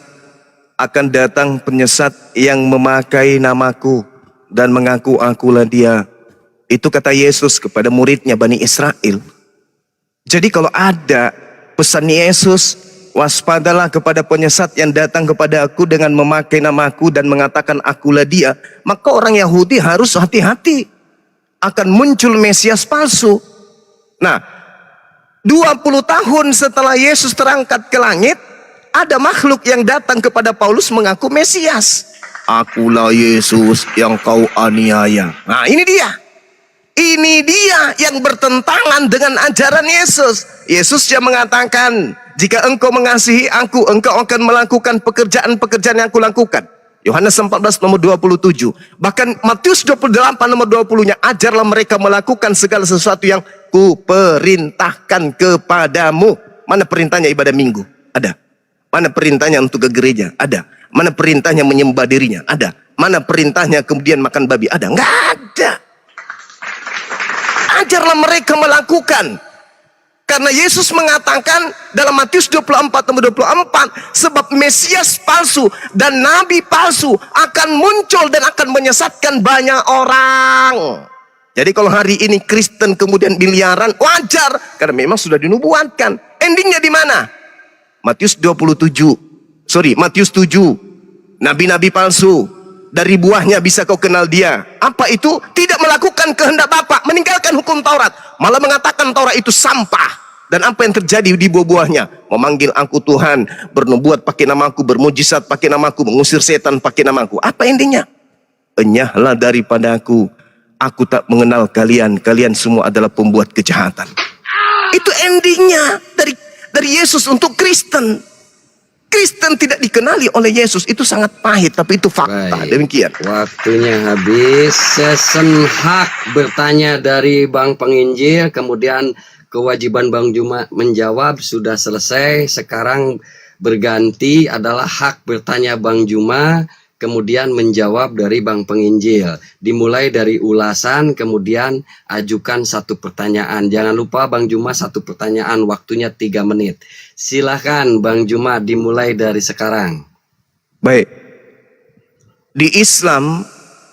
akan datang penyesat yang memakai namaku dan mengaku akulah dia. Itu kata Yesus kepada muridnya Bani Israel. Jadi kalau ada pesan Yesus, waspadalah kepada penyesat yang datang kepada aku dengan memakai namaku dan mengatakan akulah dia. Maka orang Yahudi harus hati-hati. Akan muncul Mesias palsu. Nah, 20 tahun setelah Yesus terangkat ke langit, ada makhluk yang datang kepada Paulus mengaku Mesias. Akulah Yesus yang kau aniaya. Nah, ini dia. Ini dia yang bertentangan dengan ajaran Yesus. Yesus yang mengatakan, jika engkau mengasihi aku, engkau akan melakukan pekerjaan-pekerjaan yang aku lakukan. Yohanes 14 nomor 27. Bahkan Matius 28 nomor 20-nya, ajarlah mereka melakukan segala sesuatu yang kuperintahkan kepadamu. Mana perintahnya ibadah minggu? Ada. Mana perintahnya untuk ke gereja? Ada. Mana perintahnya menyembah dirinya? Ada. Mana perintahnya kemudian makan babi? Ada. Enggak ada. Ajarlah mereka melakukan. Karena Yesus mengatakan dalam Matius 24 nomor 24, sebab Mesias palsu dan nabi palsu akan muncul dan akan menyesatkan banyak orang. Jadi kalau hari ini Kristen kemudian miliaran, wajar karena memang sudah dinubuatkan. Endingnya di mana? Matius 7. Nabi-nabi palsu, dari buahnya bisa kau kenal dia. Apa itu? Tidak melakukan kehendak Bapa, meninggalkan hukum Taurat, malah mengatakan Taurat itu sampah. Dan apa yang terjadi di buah-buahnya? Memanggil aku Tuhan, bernubuat pakai namaku, bermujizat pakai namaku, mengusir setan pakai namaku. Apa endingnya? Enyahlah daripada aku tak mengenal kalian. Kalian semua adalah pembuat kejahatan. endingnya dari Yesus untuk Kristen. Kristen tidak dikenali oleh Yesus, itu sangat pahit, tapi itu fakta. Baik. Demikian. Waktunya habis. Sesen hak bertanya dari Bang Penginjil, kemudian kewajiban Bang Juma menjawab sudah selesai. Sekarang berganti adalah hak bertanya Bang Juma, kemudian menjawab dari Bang Penginjil. Dimulai dari ulasan, kemudian ajukan satu pertanyaan. Jangan lupa Bang Juma satu pertanyaan, waktunya 3 menit. Silahkan Bang Juma, dimulai dari sekarang. Baik. Di Islam,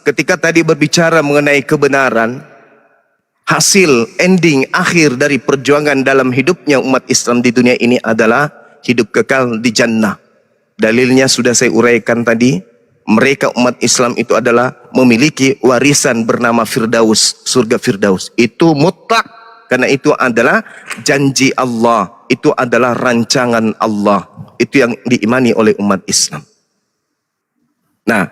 ketika tadi berbicara mengenai kebenaran, hasil ending akhir dari perjuangan dalam hidupnya umat Islam di dunia ini adalah hidup kekal di jannah. Dalilnya sudah saya uraikan tadi. Mereka umat Islam itu adalah memiliki warisan bernama Firdaus, surga Firdaus. Itu mutlak, karena itu adalah janji Allah, itu adalah rancangan Allah. Itu yang diimani oleh umat Islam. Nah,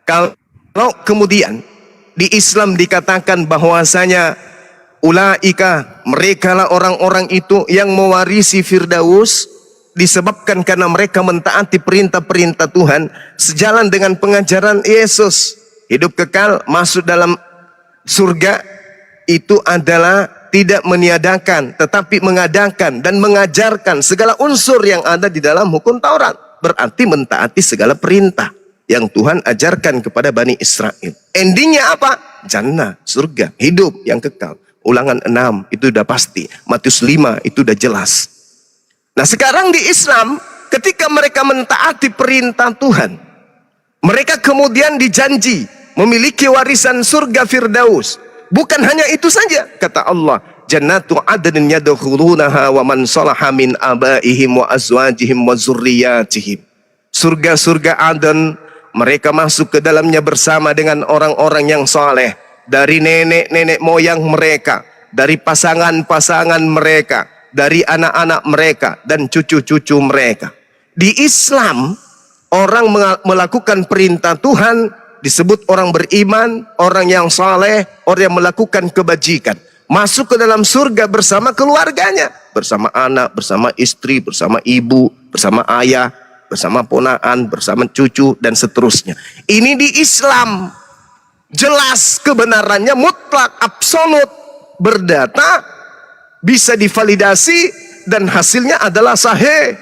kalau kemudian di Islam dikatakan bahwasanya ulaika, merekalah orang-orang itu yang mewarisi Firdaus, disebabkan karena mereka mentaati perintah-perintah Tuhan sejalan dengan pengajaran Yesus. Hidup kekal, masuk dalam surga, itu adalah tidak meniadakan, tetapi mengadakan dan mengajarkan segala unsur yang ada di dalam hukum Taurat. Berarti mentaati segala perintah yang Tuhan ajarkan kepada Bani Israel. Endingnya apa? Jannah, surga, hidup yang kekal. Ulangan 6 itu udah pasti. Matius 5 itu udah jelas. Nah sekarang di Islam, ketika mereka mentaati perintah Tuhan, mereka kemudian dijanji memiliki warisan surga Firdaus. Bukan hanya itu saja, kata Allah, jannatu adnin yadkhulunaha wa man salaha min abaihim wa azwajihim wa zurriyatihim. Surga-surga Aden, mereka masuk ke dalamnya bersama dengan orang-orang yang saleh, dari nenek-nenek moyang mereka, dari pasangan-pasangan mereka, dari anak-anak mereka dan cucu-cucu mereka. Di Islam, orang melakukan perintah Tuhan disebut orang beriman, orang yang saleh, orang yang melakukan kebajikan. Masuk ke dalam surga bersama keluarganya, bersama anak, bersama istri, bersama ibu, bersama ayah, bersama ponaan, bersama cucu, dan seterusnya. Ini di Islam jelas kebenarannya, mutlak, absolut, berdata, bisa divalidasi, dan hasilnya adalah sahih.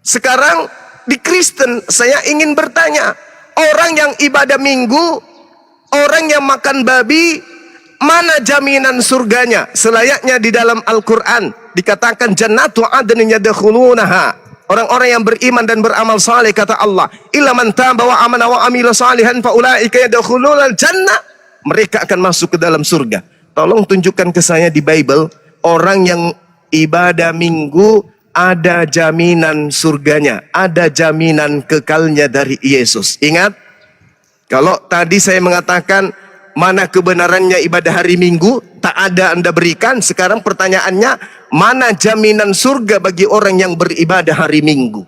Sekarang di Kristen, saya ingin bertanya, orang yang ibadah minggu, orang yang makan babi, mana jaminan surganya? Selayaknya di dalam Al-Quran dikatakan jannatu adnin yadkhulunaha. Orang-orang yang beriman dan beramal saleh, kata Allah, illa man taba wa amana wa amila salihan fa ulaika yadkhulunal jannah. Mereka akan masuk ke dalam surga. Tolong tunjukkan ke saya di Bible, orang yang ibadah minggu ada jaminan surganya, ada jaminan kekalnya dari Yesus. Ingat, kalau tadi saya mengatakan mana kebenarannya ibadah hari Minggu, tak ada Anda berikan. Sekarang pertanyaannya, mana jaminan surga bagi orang yang beribadah hari Minggu?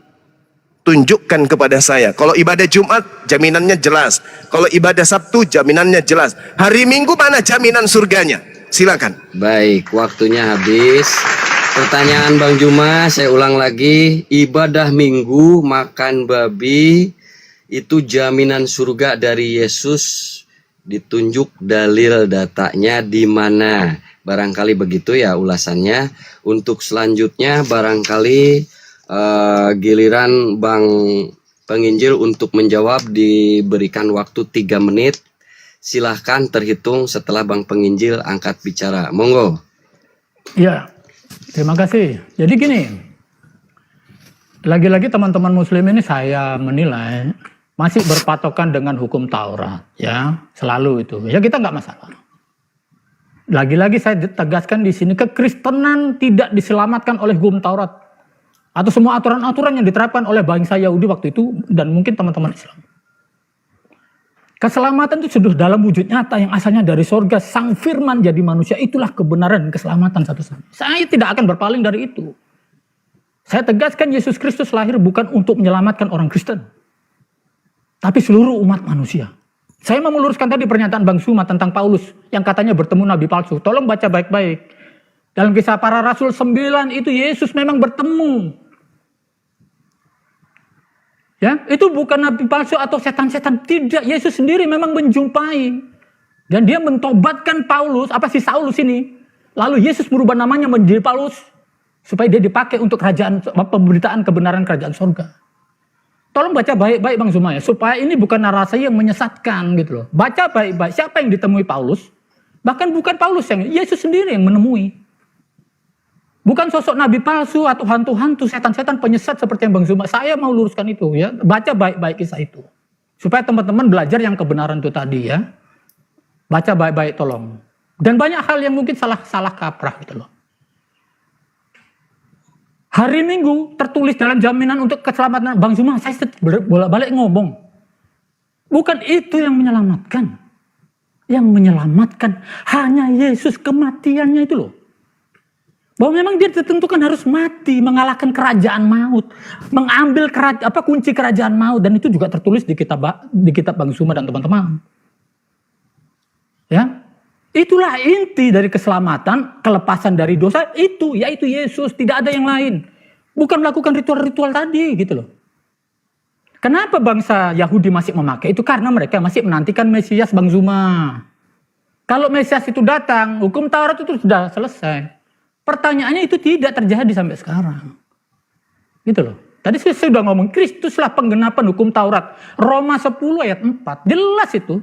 Tunjukkan kepada saya. Kalau ibadah Jumat, jaminannya jelas. Kalau ibadah Sabtu, jaminannya jelas. Hari Minggu mana jaminan surganya? Silakan. Baik, waktunya habis. Pertanyaan Bang Juma, saya ulang lagi. Ibadah minggu, makan babi, itu jaminan surga dari Yesus. Ditunjuk dalil datanya di mana. Barangkali begitu ya ulasannya. Untuk selanjutnya barangkali giliran Bang Penginjil untuk menjawab, diberikan waktu 3 menit. Silahkan terhitung setelah Bang Penginjil angkat bicara. Monggo. Ya, terima kasih. Jadi gini, lagi-lagi teman-teman muslim ini saya menilai masih berpatokan dengan hukum Taurat, ya, selalu itu. Ya kita nggak masalah. Lagi-lagi saya tegaskan di sini, kekristenan tidak diselamatkan oleh hukum Taurat atau semua aturan-aturan yang diterapkan oleh bangsa Yahudi waktu itu dan mungkin teman-teman Islam. Keselamatan itu sudah dalam wujud nyata yang asalnya dari sorga. Sang firman jadi manusia, itulah kebenaran dan keselamatan satu-satunya. Saya tidak akan berpaling dari itu. Saya tegaskan Yesus Kristus lahir bukan untuk menyelamatkan orang Kristen, tapi seluruh umat manusia. Saya mau meluruskan tadi pernyataan Bang Suma tentang Paulus yang katanya bertemu nabi palsu. Tolong baca baik-baik. Dalam Kisah Para Rasul 9 itu Yesus memang bertemu. Ya, itu bukan nabi palsu atau setan-setan, tidak. Yesus sendiri memang menjumpai. Dan dia mentobatkan Paulus, si Saulus ini. Lalu Yesus berubah namanya menjadi Paulus supaya dia dipakai untuk pemberitaan kebenaran kerajaan surga. Tolong baca baik-baik Bang Zuma ya, supaya ini bukan narasi yang menyesatkan gitu loh. Baca baik-baik siapa yang ditemui Paulus. Bahkan bukan Paulus yang, Yesus sendiri yang menemui. Bukan sosok nabi palsu atau hantu-hantu, setan-setan penyesat seperti yang Bang Zuma. Saya mau luruskan itu ya. Baca baik-baik kisah itu. Supaya teman-teman belajar yang kebenaran itu tadi ya. Baca baik-baik tolong. Dan banyak hal yang mungkin salah kaprah gitu loh. Hari Minggu tertulis dalam jaminan untuk keselamatan. Bang Zuma, saya bolak-balik ngomong. Bukan itu yang menyelamatkan. Yang menyelamatkan hanya Yesus, kematiannya itu loh. Bahwa memang dia ditentukan harus mati, mengalahkan kerajaan maut. Mengambil kunci kerajaan maut. Dan itu juga tertulis di kitab Bang Zuma dan teman-teman. Ya. Itulah inti dari keselamatan, kelepasan dari dosa itu, yaitu Yesus, tidak ada yang lain. Bukan melakukan ritual-ritual tadi gitu loh. Kenapa bangsa Yahudi masih memakai itu? Karena mereka masih menantikan Mesias Bang Zuma. Kalau Mesias itu datang, hukum Taurat itu sudah selesai. Pertanyaannya itu tidak terjadi sampai sekarang. Gitu loh. Tadi saya sudah ngomong, Kristuslah penggenapan hukum Taurat. Roma 10 ayat 4, jelas itu.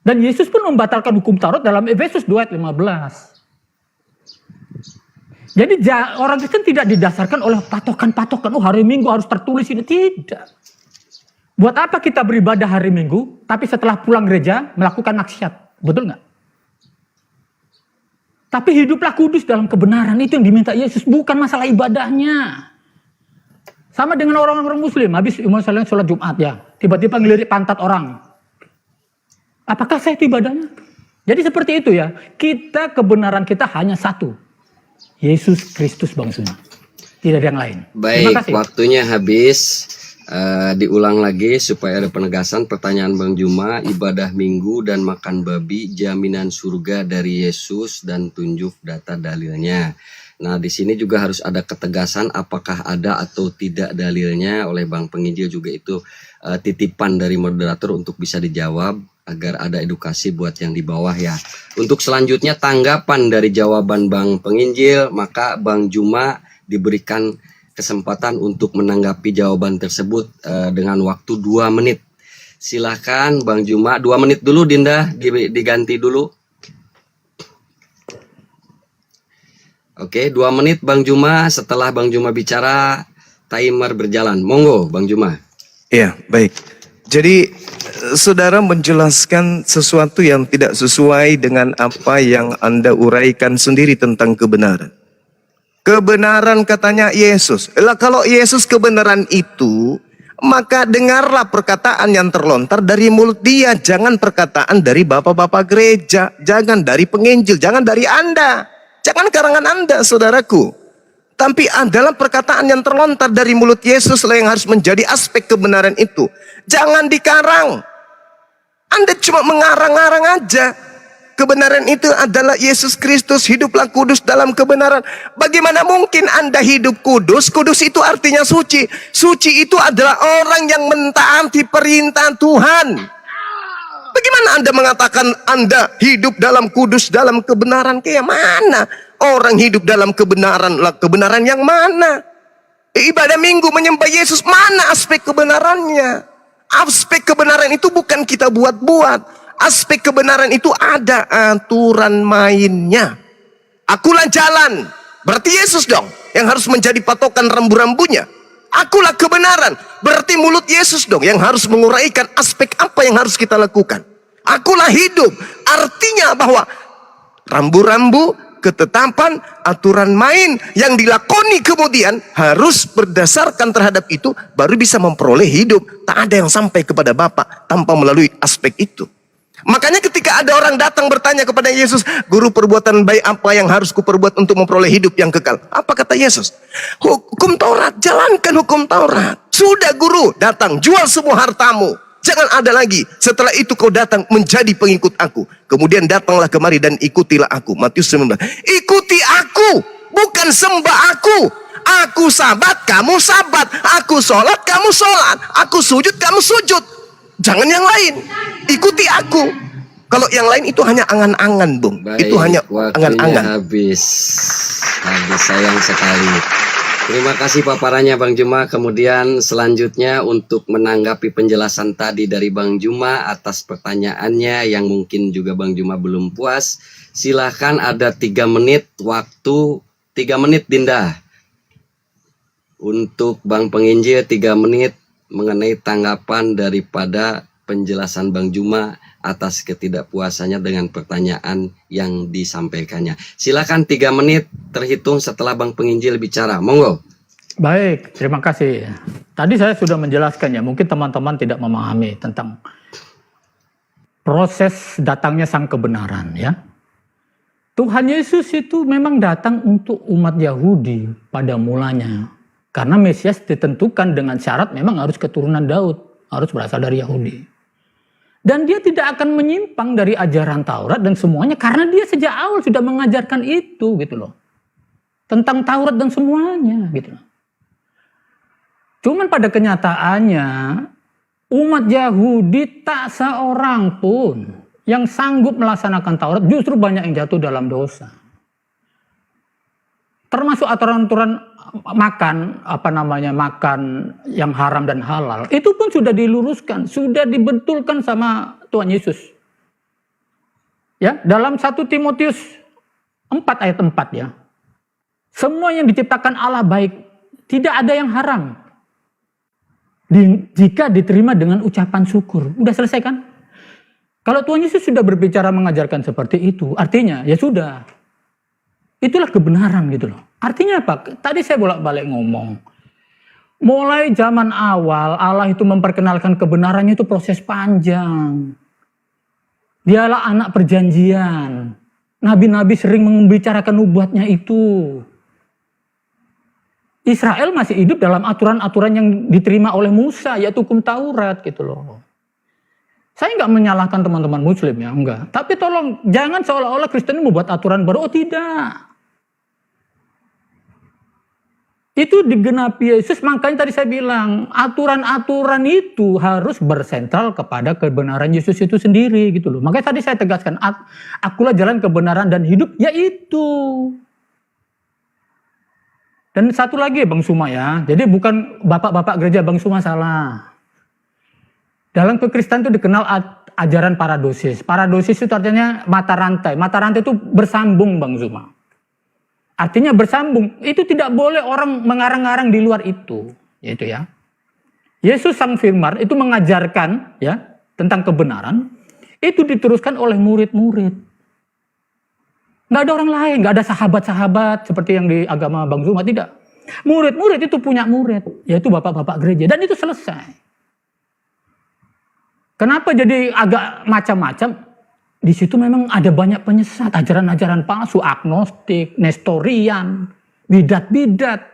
Dan Yesus pun membatalkan hukum Taurat dalam Efesus 2 ayat 15. Jadi orang Kristen tidak didasarkan oleh patokan-patokan. Oh, hari Minggu harus tertulis ini. Tidak. Buat apa kita beribadah hari Minggu, tapi setelah pulang gereja melakukan maksiat? Betul nggak? Tapi hiduplah kudus dalam kebenaran. Itu yang diminta Yesus. Bukan masalah ibadahnya. Sama dengan orang-orang Muslim. Habis sholat Jumat ya. Tiba-tiba ngelirik pantat orang. Apakah saya itu ibadahnya? Jadi seperti itu ya. Kebenaran kita hanya satu. Yesus Kristus Bang Zuma. Tidak ada yang lain. Baik, waktunya habis. Diulang lagi supaya ada penegasan. Pertanyaan Bang Zuma, ibadah minggu dan makan babi, jaminan surga dari Yesus dan tunjuk data dalilnya. Nah, di sini juga harus ada ketegasan apakah ada atau tidak dalilnya. Oleh Bang Penginjil juga itu titipan dari moderator untuk bisa dijawab agar ada edukasi buat yang di bawah ya. Untuk selanjutnya tanggapan dari jawaban Bang Penginjil, maka Bang Zuma diberikan kesempatan untuk menanggapi jawaban tersebut dengan waktu 2 menit. Silahkan Bang Zuma, 2 menit dulu Dinda, diganti dulu. Oke, 2 menit Bang Zuma. Setelah Bang Zuma bicara, timer berjalan. Monggo Bang Zuma. Iya, baik. Jadi saudara menjelaskan sesuatu yang tidak sesuai dengan apa yang Anda uraikan sendiri tentang kebenaran. Kebenaran katanya Yesus. Kalau Yesus kebenaran itu, maka dengarlah perkataan yang terlontar dari mulut dia. Jangan perkataan dari bapak-bapak gereja. Jangan dari penginjil. Jangan dari Anda. Jangan karangan Anda, saudaraku. Tapi adalah perkataan yang terlontar dari mulut Yesus yang harus menjadi aspek kebenaran itu. Jangan dikarang. Anda cuma mengarang-arang aja. Kebenaran itu adalah Yesus Kristus, hiduplah kudus dalam kebenaran. Bagaimana mungkin Anda hidup kudus? Kudus itu artinya suci. Suci itu adalah orang yang mentaati perintah Tuhan. Bagaimana Anda mengatakan Anda hidup dalam kudus, dalam kebenaran? Kayak mana orang hidup dalam kebenaran? Kebenaran yang mana? Ibadah minggu menyembah Yesus, mana aspek kebenarannya? Aspek kebenaran itu bukan kita buat-buat. Aspek kebenaran itu ada aturan mainnya. Akulah jalan. Berarti Yesus dong yang harus menjadi patokan rambu-rambunya. Akulah kebenaran. Berarti mulut Yesus dong yang harus menguraikan aspek apa yang harus kita lakukan. Akulah hidup. Artinya bahwa rambu-rambu, ketetapan, aturan main yang dilakoni kemudian harus berdasarkan terhadap itu baru bisa memperoleh hidup. Tak ada yang sampai kepada Bapa tanpa melalui aspek itu. Makanya ketika ada orang datang bertanya kepada Yesus, guru, perbuatan baik apa yang harus kuperbuat untuk memperoleh hidup yang kekal? Apa kata Yesus? Hukum Taurat, jalankan hukum Taurat. Sudah guru, datang, jual semua hartamu. Jangan ada lagi. Setelah itu kau datang menjadi pengikut aku. Kemudian datanglah kemari dan ikutilah aku. Matius 19. Ikuti aku, bukan sembah aku. Aku sabat, kamu sabat. Aku sholat, kamu sholat. Aku sujud, kamu sujud. Jangan yang lain. Ikuti aku. Kalau yang lain itu hanya angan-angan, Bung. Baik, Itu hanya waktunya angan-angan. habis sayang sekali. Terima kasih paparannya Bang Juma. Kemudian selanjutnya untuk menanggapi penjelasan tadi dari Bang Juma atas pertanyaannya yang mungkin juga Bang Juma belum puas, silahkan ada 3 menit waktu. 3 menit Dinda. Untuk Bang Penginjil 3 menit mengenai tanggapan daripada penjelasan Bang Juma atas ketidakpuasannya dengan pertanyaan yang disampaikannya. Silakan 3 menit terhitung setelah Bang Penginjil bicara. Monggo. Baik, terima kasih. Tadi saya sudah menjelaskan ya, mungkin teman-teman tidak memahami tentang proses datangnya sang kebenaran ya. Tuhan Yesus itu memang datang untuk umat Yahudi pada mulanya. Karena Mesias ditentukan dengan syarat memang harus keturunan Daud, harus berasal dari Yahudi. Dan dia tidak akan menyimpang dari ajaran Taurat dan semuanya karena dia sejak awal sudah mengajarkan itu gitu loh. Tentang Taurat dan semuanya gitu loh. Cuman pada kenyataannya umat Yahudi tak seorang pun yang sanggup melaksanakan Taurat, justru banyak yang jatuh dalam dosa. Termasuk aturan-aturan makan makan yang haram dan halal itu pun sudah diluruskan, sudah dibetulkan sama Tuhan Yesus ya dalam 1 Timotius 4 ayat 4 ya. Semua yang diciptakan Allah baik, tidak ada yang haram jika diterima dengan ucapan syukur. Udah selesai kan? Kalau Tuhan Yesus sudah berbicara mengajarkan seperti itu, artinya ya sudah, itulah kebenaran gitu loh. Artinya apa? Tadi saya bolak-balik ngomong. Mulai zaman awal Allah itu memperkenalkan kebenarannya itu proses panjang. Dialah anak perjanjian. Nabi-nabi sering membicarakan nubuatnya itu. Israel masih hidup dalam aturan-aturan yang diterima oleh Musa, yaitu hukum Taurat gitu loh. Saya nggak menyalahkan teman-teman Muslim ya, enggak. Tapi tolong jangan seolah-olah Kristen membuat aturan baru. Oh tidak. Itu digenapi Yesus, makanya tadi saya bilang aturan-aturan itu harus bersentral kepada kebenaran Yesus itu sendiri gitu loh. Makanya tadi saya tegaskan, akulah jalan kebenaran dan hidup, yaitu. Dan satu lagi Bang Suma ya, jadi bukan bapak-bapak gereja Bang Suma salah. Dalam kekristenan itu dikenal ajaran paradosis. Paradosis itu artinya mata rantai. Mata rantai itu bersambung Bang Suma. Artinya bersambung, itu tidak boleh orang mengarang-arang di luar itu, yaitu ya. Yesus sang firman itu mengajarkan ya tentang kebenaran, itu diteruskan oleh murid-murid. Nggak ada orang lain, nggak ada sahabat-sahabat seperti yang di agama Bang Zuma, tidak. Murid-murid itu punya murid, yaitu bapak-bapak gereja, dan itu selesai. Kenapa jadi agak macam-macam? Di situ memang ada banyak penyesat, ajaran-ajaran palsu, agnostik, nestorian, bidat-bidat.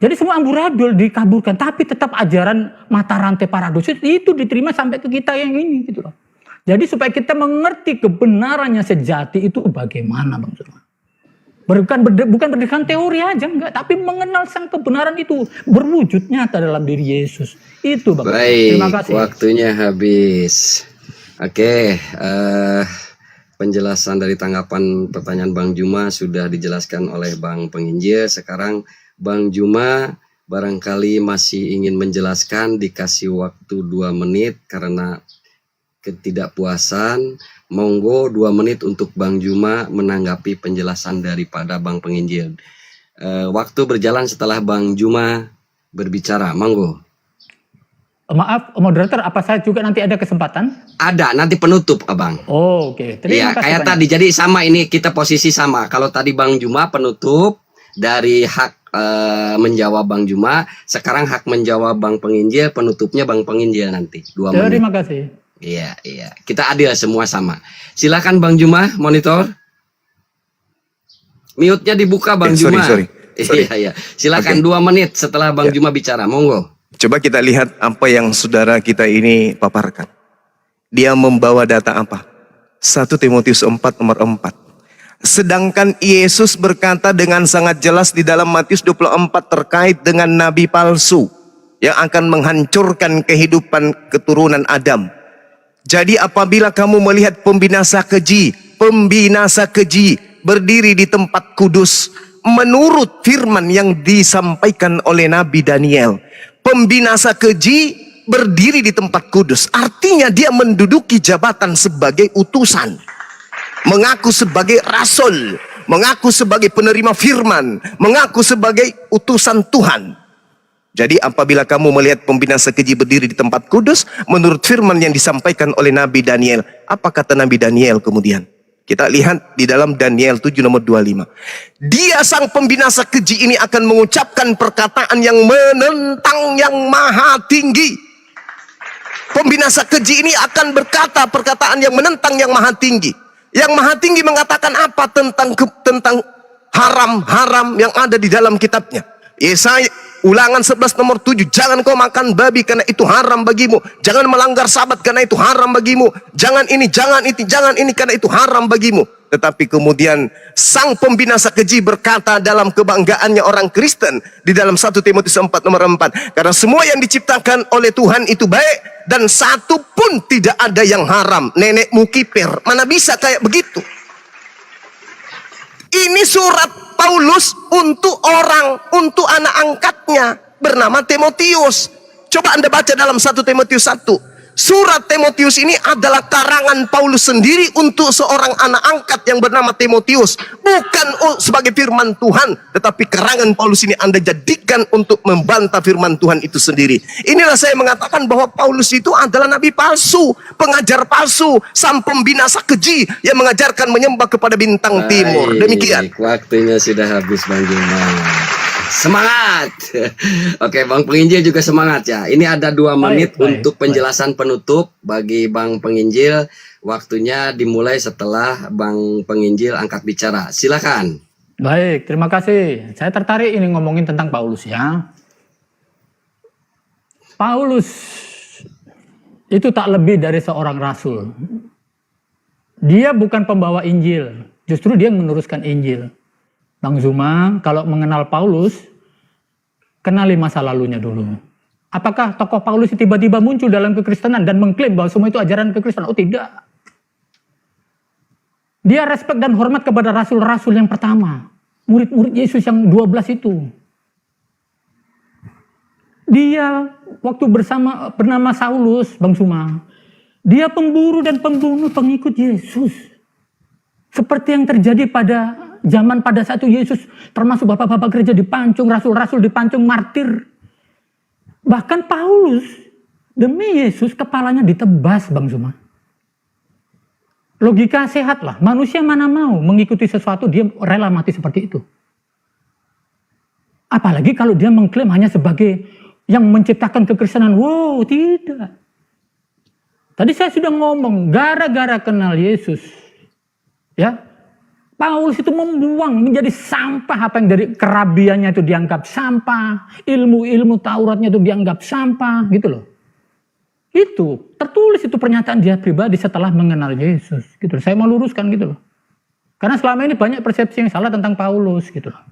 Jadi semua amburadul dikaburkan, tapi tetap ajaran mata rantai paradosis itu diterima sampai ke kita yang ini gitu loh. Jadi supaya kita mengerti kebenarannya sejati itu bagaimana Bang Suma. Bukan berdasarkan teori aja enggak, tapi mengenal sang kebenaran itu berwujud nyata dalam diri Yesus. Itu Bang. Baik, terima kasih. Waktunya habis. Oke, penjelasan dari tanggapan pertanyaan Bang Juma sudah dijelaskan oleh Bang Penginjil. Sekarang Bang Juma barangkali masih ingin menjelaskan, dikasih waktu 2 menit karena ketidakpuasan. Monggo 2 menit untuk Bang Juma menanggapi penjelasan daripada Bang Penginjil. Waktu berjalan setelah Bang Juma berbicara. Monggo. Maaf, moderator, apa saya juga nanti ada kesempatan? Ada, nanti penutup, Abang. Oh, oke. Terima Iya, kasih kayak banyak. tadi. Jadi sama ini, kita posisi sama. Kalau tadi Bang Juma penutup dari hak menjawab Bang Juma, sekarang hak menjawab Bang Penginjil, penutupnya Bang Penginjil nanti. 2 menit. Terima kasih. Iya. Kita adil semua sama. Silakan Bang Juma, monitor. Mute-nya dibuka Bang Juma. Sorry. Iya. Silakan 2 menit setelah Bang Juma bicara. Monggo. Coba kita lihat apa yang saudara kita ini paparkan. Dia membawa data apa? 1 Timotius 4 nomor 4. Sedangkan Yesus berkata dengan sangat jelas di dalam Matius 24 terkait dengan nabi palsu yang akan menghancurkan kehidupan keturunan Adam. Jadi apabila kamu melihat pembinasa keji berdiri di tempat kudus, menurut firman yang disampaikan oleh Nabi Daniel, pembinasa keji berdiri di tempat kudus, artinya dia menduduki jabatan sebagai utusan, mengaku sebagai rasul, mengaku sebagai penerima firman, mengaku sebagai utusan Tuhan. Jadi apabila kamu melihat pembinasa keji berdiri di tempat kudus, menurut firman yang disampaikan oleh Nabi Daniel, apa kata Nabi Daniel kemudian? Kita lihat di dalam Daniel 7 nomor 25. Dia sang pembinasa keji ini akan mengucapkan perkataan yang menentang yang maha tinggi. Pembinasa keji ini akan berkata perkataan yang menentang yang maha tinggi. Yang maha tinggi mengatakan apa tentang haram-haram yang ada di dalam kitabnya. Yesaya Ulangan 11 nomor 7, jangan kau makan babi karena itu haram bagimu. Jangan melanggar sabat karena itu haram bagimu. Jangan ini karena itu haram bagimu. Tetapi kemudian sang pembinasa keji berkata dalam kebanggaannya orang Kristen di dalam 1 Timotius 4 nomor 4, karena semua yang diciptakan oleh Tuhan itu baik dan satu pun tidak ada yang haram. Nenekmu kiper, mana bisa kayak begitu? Ini surat Paulus untuk anak angkatnya bernama Timotius. Coba Anda baca dalam 1 Timotius 1. Surat Timotius ini adalah karangan Paulus sendiri untuk seorang anak angkat yang bernama Timotius. Bukan sebagai firman Tuhan, tetapi karangan Paulus ini Anda jadikan untuk membantah firman Tuhan itu sendiri. Inilah saya mengatakan bahwa Paulus itu adalah nabi palsu, pengajar palsu, sang pembinasa keji yang mengajarkan menyembah kepada bintang timur. Demikian. Waktunya sudah habis, Bang Juma. Semangat. Oke, Bang Penginjil juga semangat ya. Ini ada 2 menit untuk penjelasan penutup bagi Bang Penginjil. Waktunya dimulai setelah Bang Penginjil angkat bicara. Silakan. Baik, terima kasih. Saya tertarik ini ngomongin tentang Paulus ya. Paulus itu tak lebih dari seorang rasul. Dia bukan pembawa Injil, justru dia meneruskan Injil. Bang Zuma, kalau mengenal Paulus, kenali masa lalunya dulu. Apakah tokoh Paulus tiba-tiba muncul dalam kekristenan dan mengklaim bahwa semua itu ajaran kekristenan? Oh tidak. Dia respek dan hormat kepada rasul-rasul yang pertama. Murid-murid Yesus yang 12 itu. Dia waktu bernama Saulus, Bang Zuma, dia pemburu dan pembunuh pengikut Yesus. Seperti yang terjadi pada zaman pada saat itu Yesus, termasuk bapak-bapak gereja dipancung, rasul-rasul dipancung, martir. Bahkan Paulus, demi Yesus kepalanya ditebas, Bang Zuma. Logika sehat lah, manusia mana mau mengikuti sesuatu, dia rela mati seperti itu. Apalagi kalau dia mengklaim hanya sebagai yang menciptakan kekristenan. Wow, tidak. Tadi saya sudah ngomong, gara-gara kenal Yesus, ya, Paulus itu membuang menjadi sampah apa yang dari kerabiannya itu dianggap sampah, ilmu-ilmu Tauratnya itu dianggap sampah, gitu loh. Itu tertulis itu pernyataan dia pribadi setelah mengenal Yesus, gitu. Saya mau luruskan gitu loh. Karena selama ini banyak persepsi yang salah tentang Paulus, gitu loh.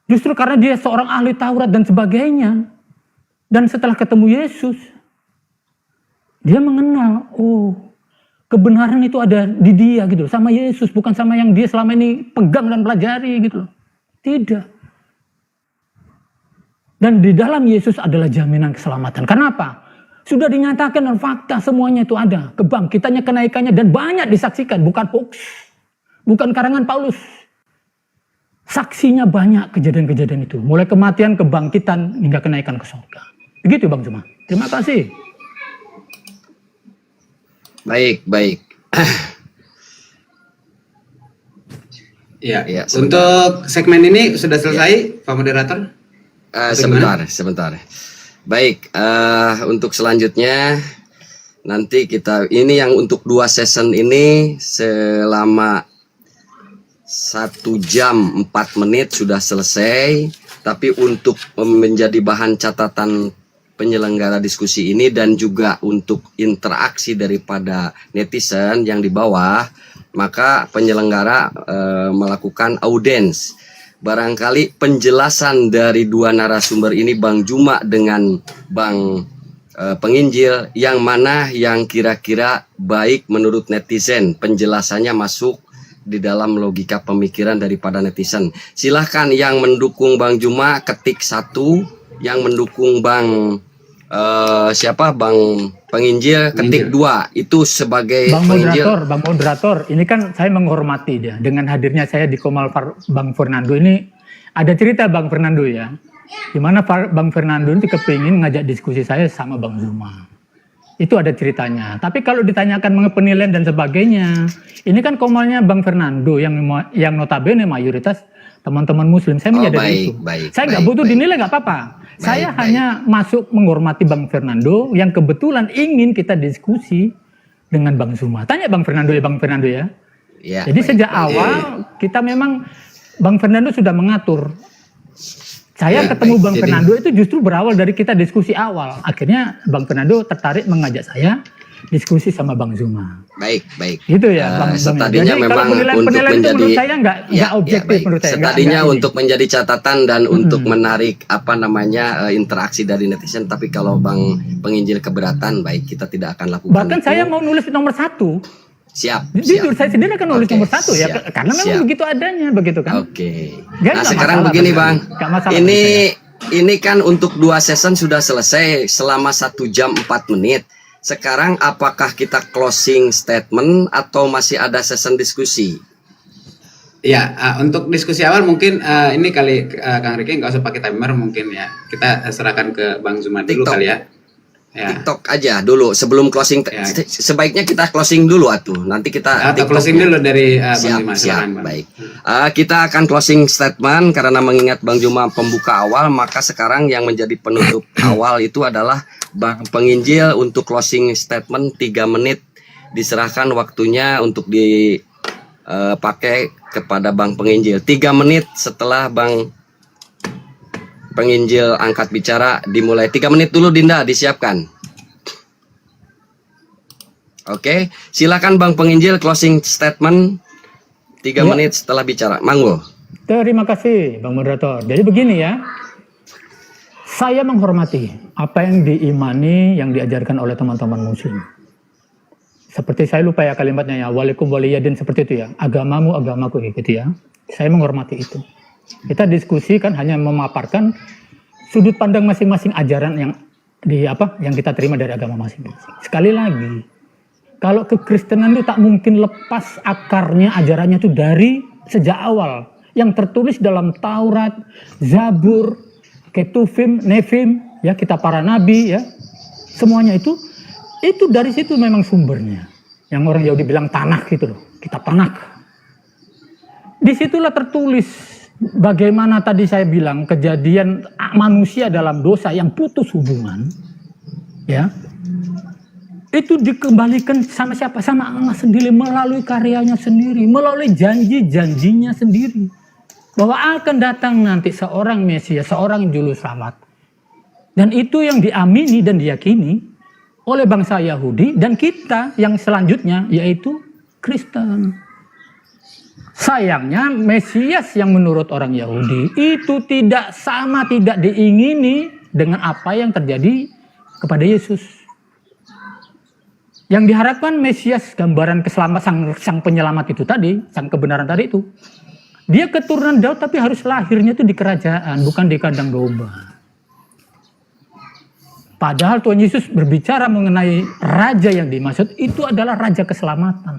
Justru karena dia seorang ahli Taurat dan sebagainya, dan setelah ketemu Yesus, dia mengenal, oh, kebenaran itu ada di dia gitu, sama Yesus, bukan sama yang dia selama ini pegang dan pelajari gitu. Tidak. Dan di dalam Yesus adalah jaminan keselamatan. Kenapa? Sudah dinyatakan dan fakta semuanya itu ada. Kebangkitannya, kenaikannya, dan banyak disaksikan. Bukan hoax. Bukan karangan Paulus. Saksinya banyak kejadian-kejadian itu. Mulai kematian, kebangkitan, hingga kenaikan ke surga. Begitu Bang Zuma. Terima kasih. Baik. Ya, Ya, untuk segmen ini sudah selesai, Pak Moderator? Sebentar. Baik, untuk selanjutnya nanti kita ini yang untuk 2 season ini selama 1 jam 4 menit sudah selesai. Tapi untuk menjadi bahan catatan penyelenggara diskusi ini dan juga untuk interaksi daripada netizen yang di bawah, maka penyelenggara melakukan audiens. Barangkali penjelasan dari dua narasumber ini, Bang Juma dengan Bang Penginjil, yang mana yang kira-kira baik menurut netizen, penjelasannya masuk di dalam logika pemikiran daripada netizen. Silahkan yang mendukung Bang Juma ketik 1, yang mendukung Bang Bang Penginjil ketik 2. Itu sebagai Bang moderator, ini kan saya menghormati dia dengan hadirnya saya di Komal Bang Fernando ini. Ada cerita Bang Fernando ya, dimana Bang Fernando ini kepingin ngajak diskusi saya sama Bang Juma. Itu ada ceritanya. Tapi kalau ditanyakan mengenai penilaian dan sebagainya, ini kan Komalnya Bang Fernando yang notabene mayoritas teman-teman Muslim. Saya menyadari itu. Saya nggak butuh dinilai, nggak apa-apa. Saya hanya masuk menghormati Bang Fernando yang kebetulan ingin kita diskusi dengan Bang Zuma. Tanya Bang Fernando ya. Ya, jadi sejak awal kita memang Bang Fernando sudah mengatur. Saya ketemu Bang Fernando itu justru berawal dari kita diskusi awal. Akhirnya Bang Fernando tertarik mengajak saya diskusi sama Bang Zuma. Baik. Gitu ya, Bang. Setadinya Jadi, memang untuk menjadi, menurut saya nggak objektif menurut saya. Setadinya untuk menjadi catatan dan untuk menarik interaksi dari netizen. Tapi kalau Bang Penginjil keberatan, baik, kita tidak akan lakukan. Bahkan itu. Saya mau nulis nomor 1. Siap. Jujur saya sendiri akan nulis nomor 1 ya, karena memang begitu adanya, begitu kan. Nah sekarang begini Bang, ini kan untuk 2 season sudah selesai selama 1 jam 4 menit. Sekarang apakah kita closing statement atau masih ada season diskusi? Ya, untuk diskusi awal mungkin ini kali Kang Riki nggak usah pakai timer mungkin ya. Kita serahkan ke Bang Zuma dulu kali ya. TikTok aja dulu sebelum closing. Sebaiknya kita closing dulu atuh. Nanti kita closing dulu dari Bang Juma. Siap. Baik. Kita akan closing statement karena mengingat Bang Juma pembuka awal, maka sekarang yang menjadi penutup awal itu adalah Bang Penginjil untuk closing statement 3 menit. Diserahkan waktunya untuk dipakai kepada Bang Penginjil. 3 menit setelah Bang Penginjil angkat bicara dimulai. 3 menit dulu Dinda disiapkan. Oke, silakan Bang Penginjil closing statement 3 menit setelah bicara. Manggo. Terima kasih Bang Moderator. Jadi begini ya, saya menghormati apa yang diimani, yang diajarkan oleh teman-teman Muslim. Seperti saya lupa ya kalimatnya ya, walikum waliyadin, seperti itu ya. Agamamu agamaku gitu ya. Saya menghormati itu. Kita diskusi kan hanya memaparkan sudut pandang masing-masing ajaran yang kita terima dari agama masing-masing. Sekali lagi, kalau kekristenan itu tak mungkin lepas akarnya, ajarannya itu dari sejak awal yang tertulis dalam Taurat, Zabur, Ketuvim, Nevim, ya kita para nabi ya. Semuanya itu dari situ memang sumbernya. Yang orang Yahudi bilang tanakh gitu loh, kitab tanakh. Disitulah tertulis bagaimana tadi saya bilang kejadian manusia dalam dosa yang putus hubungan, ya, itu dikembalikan sama siapa? Sama Allah sendiri melalui karyanya sendiri, melalui janji-janjinya sendiri, bahwa akan datang nanti seorang Mesias, seorang juru selamat, dan itu yang diamini dan diyakini oleh bangsa Yahudi dan kita yang selanjutnya yaitu Kristen. Sayangnya Mesias yang menurut orang Yahudi itu tidak diingini dengan apa yang terjadi kepada Yesus. Yang diharapkan Mesias, gambaran keselamatan sang penyelamat itu tadi, sang kebenaran tadi itu, dia keturunan Daud tapi harus lahirnya itu di kerajaan, bukan di kandang domba. Padahal Tuhan Yesus berbicara mengenai raja yang dimaksud itu adalah raja keselamatan.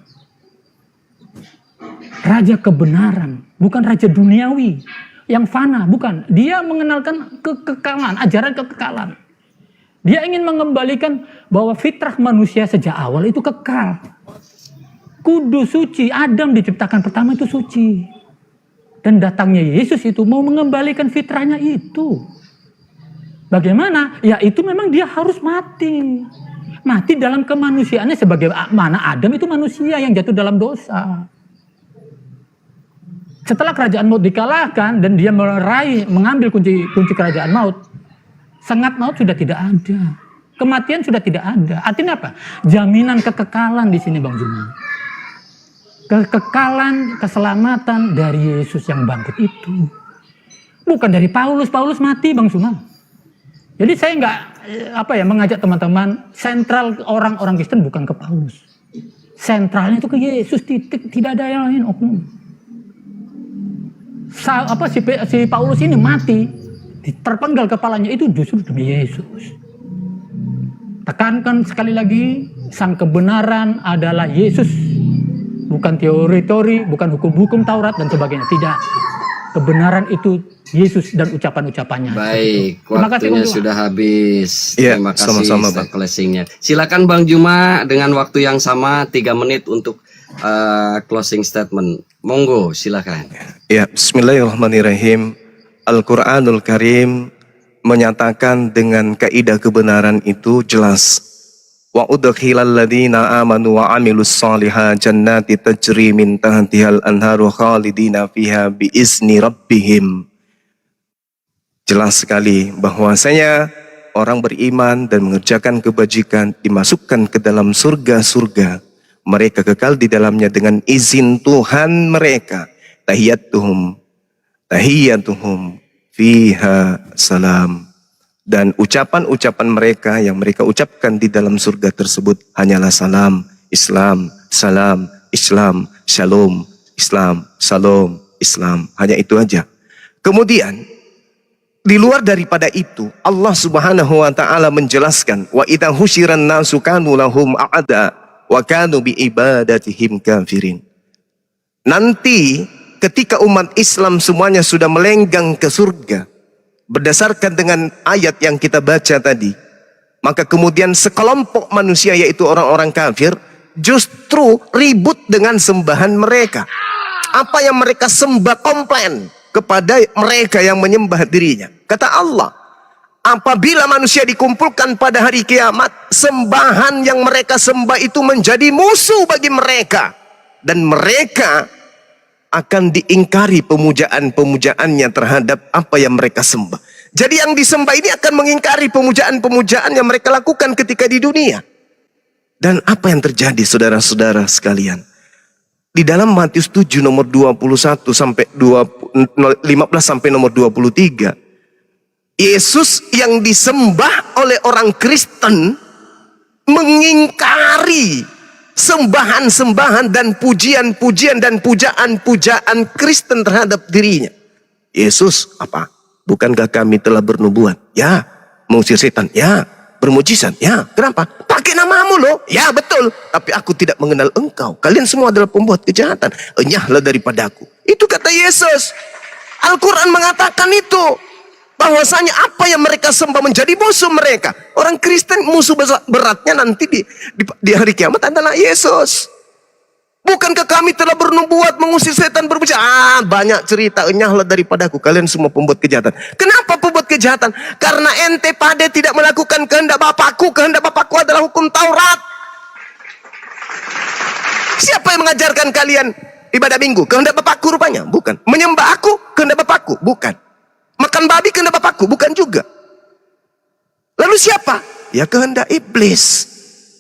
Raja kebenaran, bukan raja duniawi yang fana, bukan. Dia mengenalkan kekekalan, ajaran kekekalan. Dia ingin mengembalikan bahwa fitrah manusia sejak awal itu kekal. Kudus, suci. Adam diciptakan pertama itu suci. Dan datangnya Yesus itu mau mengembalikan fitrahnya itu. Bagaimana? Ya itu memang dia harus mati. Mati dalam kemanusiaannya sebagaimana Adam itu manusia yang jatuh dalam dosa. Setelah kerajaan maut dikalahkan dan dia mengambil kunci kerajaan maut, sengat maut sudah tidak ada. Kematian sudah tidak ada. Artinya apa? Jaminan kekekalan di sini Bang Zuma. Kekekalan, keselamatan dari Yesus yang bangkit itu. Bukan dari Paulus. Paulus mati Bang Zuma. Jadi saya nggak mengajak teman-teman, sentral orang-orang Kristen bukan ke Paulus. Sentralnya itu ke Yesus, titik, tidak ada yang lain oknum. Si Paulus ini mati, terpenggal kepalanya itu justru demi Yesus. Tekankan sekali lagi, sang kebenaran adalah Yesus. Bukan teori-teori, bukan hukum-hukum Taurat dan sebagainya. Tidak. Kebenaran itu Yesus dan ucapan-ucapannya. Baik, Terima kasih, waktunya Bang Zuma. sudah habis. Iya, Terima kasih sama-sama, Ustaz Bang. closingnya. Silakan Bang Juma dengan waktu yang sama 3 menit untuk closing statement. Monggo, silakan. Ya, bismillahirrahmanirrahim. Al-Quranul Karim menyatakan dengan kaidah kebenaran itu jelas. Wa udkhilal ladzina amanu wa amilus shalihat jannati tajri min tahtihal anharu khalidina fiha biizni rabbihim. Jelas sekali bahwasanya orang beriman dan mengerjakan kebajikan dimasukkan ke dalam surga-surga. Mereka kekal di dalamnya dengan izin Tuhan mereka. Tahiyyatuhum fiha salam. Dan ucapan-ucapan mereka yang mereka ucapkan di dalam surga tersebut hanyalah salam, Islam, salam, Islam, shalom, Islam, salam, Islam. Hanya itu aja. Kemudian di luar daripada itu, Allah Subhanahu wa taala menjelaskan, wa idza husyiran nasu kanu lahum a'da wa kanu bi ibadatihim kafirin. Nanti ketika umat Islam semuanya sudah melenggang ke surga berdasarkan dengan ayat yang kita baca tadi, maka kemudian sekelompok manusia yaitu orang-orang kafir justru ribut dengan sembahan mereka. Apa yang mereka sembah komplain kepada mereka yang menyembah dirinya. Kata Allah, apabila manusia dikumpulkan pada hari kiamat, sembahan yang mereka sembah itu menjadi musuh bagi mereka. Dan mereka akan diingkari pemujaan-pemujaannya terhadap apa yang mereka sembah. Jadi yang disembah ini akan mengingkari pemujaan-pemujaan yang mereka lakukan ketika di dunia. Dan apa yang terjadi saudara-saudara sekalian? Di dalam Matius 7 nomor 21 sampai 15 sampai nomor 23, Yesus yang disembah oleh orang Kristen mengingkari sembahan-sembahan dan pujian-pujian dan pujaan-pujaan Kristen terhadap dirinya. Yesus apa? Bukankah kami telah bernubuat? Ya. Mengusir setan? Ya. Bermujizat? Ya. Kenapa? Pakai namamu loh. Ya betul. Tapi aku tidak mengenal engkau. Kalian semua adalah pembuat kejahatan. Enyahlah daripadaku. Itu kata Yesus. Al-Quran mengatakan itu. Bahwasanya apa yang mereka sembah menjadi musuh mereka. Orang Kristen musuh beratnya nanti di hari kiamat adalah Yesus. Bukankah kami telah bernubuat mengusir setan berbicara? Banyak cerita, enyahlah daripadaku kalian semua pembuat kejahatan. Kenapa pembuat kejahatan? Karena ente pada tidak melakukan kehendak Bapakku. Kehendak Bapakku adalah hukum Taurat. Siapa yang mengajarkan kalian ibadah minggu? Kehendak Bapakku rupanya? Bukan. Menyembah aku? Kehendak Bapakku? Bukan. Makan babi kehendak Bapakku? Bukan juga. Lalu siapa? Ya kehendak iblis.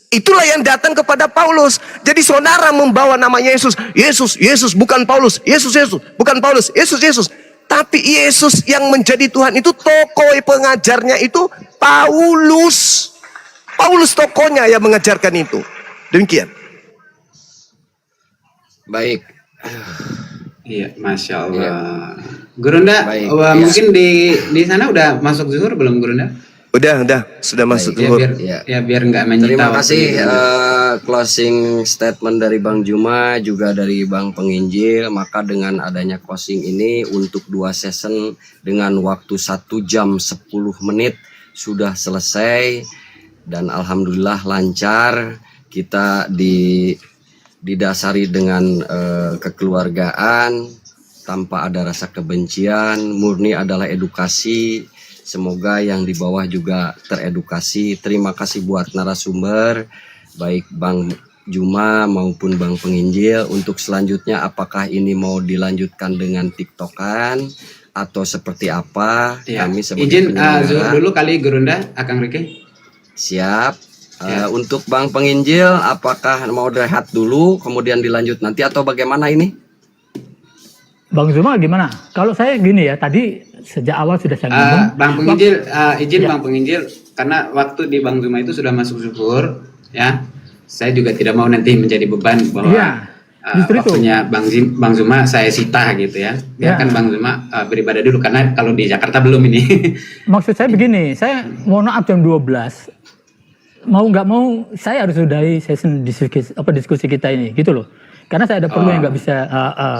Itulah yang datang kepada Paulus. Jadi saudara membawa nama Yesus. Yesus, Yesus, bukan Paulus. Yesus, Yesus, bukan Paulus. Yesus, Yesus. Tapi Yesus yang menjadi Tuhan itu tokoh pengajarnya itu Paulus. Paulus tokohnya yang mengajarkan itu. Demikian. Baik. Iya, Masya Allah. Gurunda, Baik, mungkin di sana udah masuk zuhur belum Gurunda? Udah, sudah masuk Ya zuhur. biar nggak menyita. Terima waktu kasih Gurunda. closing statement dari Bang Juma juga dari Bang Penginjil. Maka dengan adanya closing ini untuk 2 season dengan waktu 1 jam 10 menit sudah selesai dan alhamdulillah lancar. Kita didasari dengan kekeluargaan tanpa ada rasa kebencian, murni adalah edukasi. Semoga yang di bawah juga teredukasi. Terima kasih buat narasumber, baik Bang Juma maupun Bang Penginjil untuk selanjutnya apakah ini mau dilanjutkan dengan TikTokan atau seperti apa? Ya. Kami sebagai Izin Zuhur penyelenggara dulu kali Gurunda, Akang Riki. siap. Ya. Untuk Bang Penginjil apakah mau rehat dulu kemudian dilanjut nanti atau bagaimana ini? Bang Zuma gimana? Kalau saya gini ya, tadi sejak awal sudah saya ngomong. Bang Penginjil, izin Ya. Bang Penginjil, karena waktu di Bang Zuma itu sudah masuk zuhur, ya. Saya juga tidak mau nanti menjadi beban bahwa Iya, justru itu. waktunya Bang Zuma saya sita gitu ya. Biarkan Ya. Bang Zuma beribadah dulu karena kalau di Jakarta belum ini. Maksud saya begini, saya mohon maaf jam 12. Mau nggak mau, saya harus sudahi session diskusi kita ini, gitu loh. Karena saya ada perlu yang nggak bisa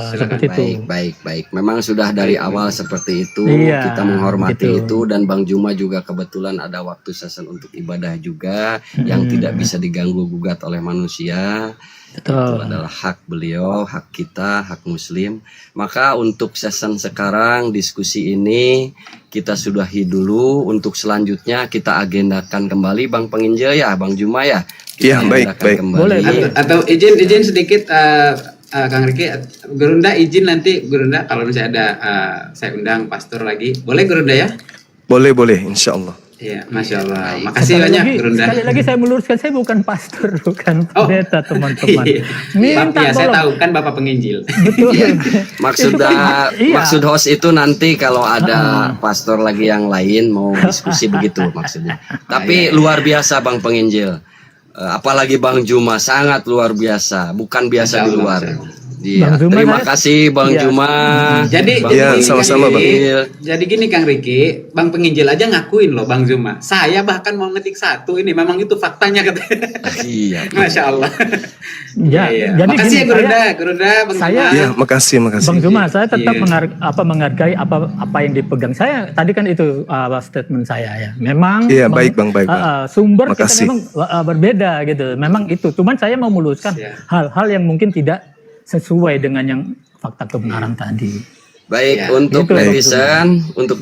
seperti itu. Baik. Memang sudah dari awal seperti itu. Iya, Kita menghormati gitu. itu dan Bang Juma juga kebetulan ada waktu session untuk ibadah juga yang tidak bisa diganggu gugat oleh manusia. Itu Betul. adalah hak beliau, hak kita, hak muslim. Maka untuk session sekarang diskusi ini kita sudahi dulu. Untuk selanjutnya kita agendakan kembali Bang Penginjil ya, Bang Juma ya. Iya, baik, agendakan baik. Kembali. Boleh. Atau izin sedikit Kang Riki, Gurunda izin nanti Gurunda kalau misalnya ada saya undang pastor lagi. Boleh Gurunda ya? Boleh, insya Allah. Iya, Masya Allah. Makasih Sekali banyak lagi, Gurunda. sekali lagi saya meluruskan, saya bukan pastor, bukan Oh. pendeta, teman-teman. Iya, Minta saya tolong. tahu kan Bapak Penginjil. Betul. Maksud Itu kan- iya. maksud host itu nanti kalau ada pastor lagi yang lain mau diskusi begitu maksudnya. Tapi luar biasa Bang Penginjil. Apalagi Bang Juma sangat luar biasa, bukan biasa Masya di Allah, luar. Masya Allah. Iya. Bang Juma, Terima saya- kasih Bang Iya. Juma. Jadi Bang Iya, gini, sama-sama, Kang Bang. Riki. Jadi gini Kang Riki, Bang Penginjil aja ngakuin loh Bang Zuma. Saya bahkan mau ngetik satu ini memang itu faktanya katanya. Iya. Masya Allah. Ya, Iya. jadi Makasih gini, ya Gurunda, Bang saya- Zuma. Iya, makasih. Bang Zuma, saya tetap Iya. menghargai apa yang dipegang. Saya tadi kan itu statement saya ya. Memang Iya, baik, Bang, baik, Bang. Sumber kita Makasih. memang berbeda gitu. Memang itu. Cuman saya mau meluruskan Siap. hal-hal yang mungkin tidak sesuai dengan yang fakta kebenaran tadi. Baik, Ya, untuk gitu,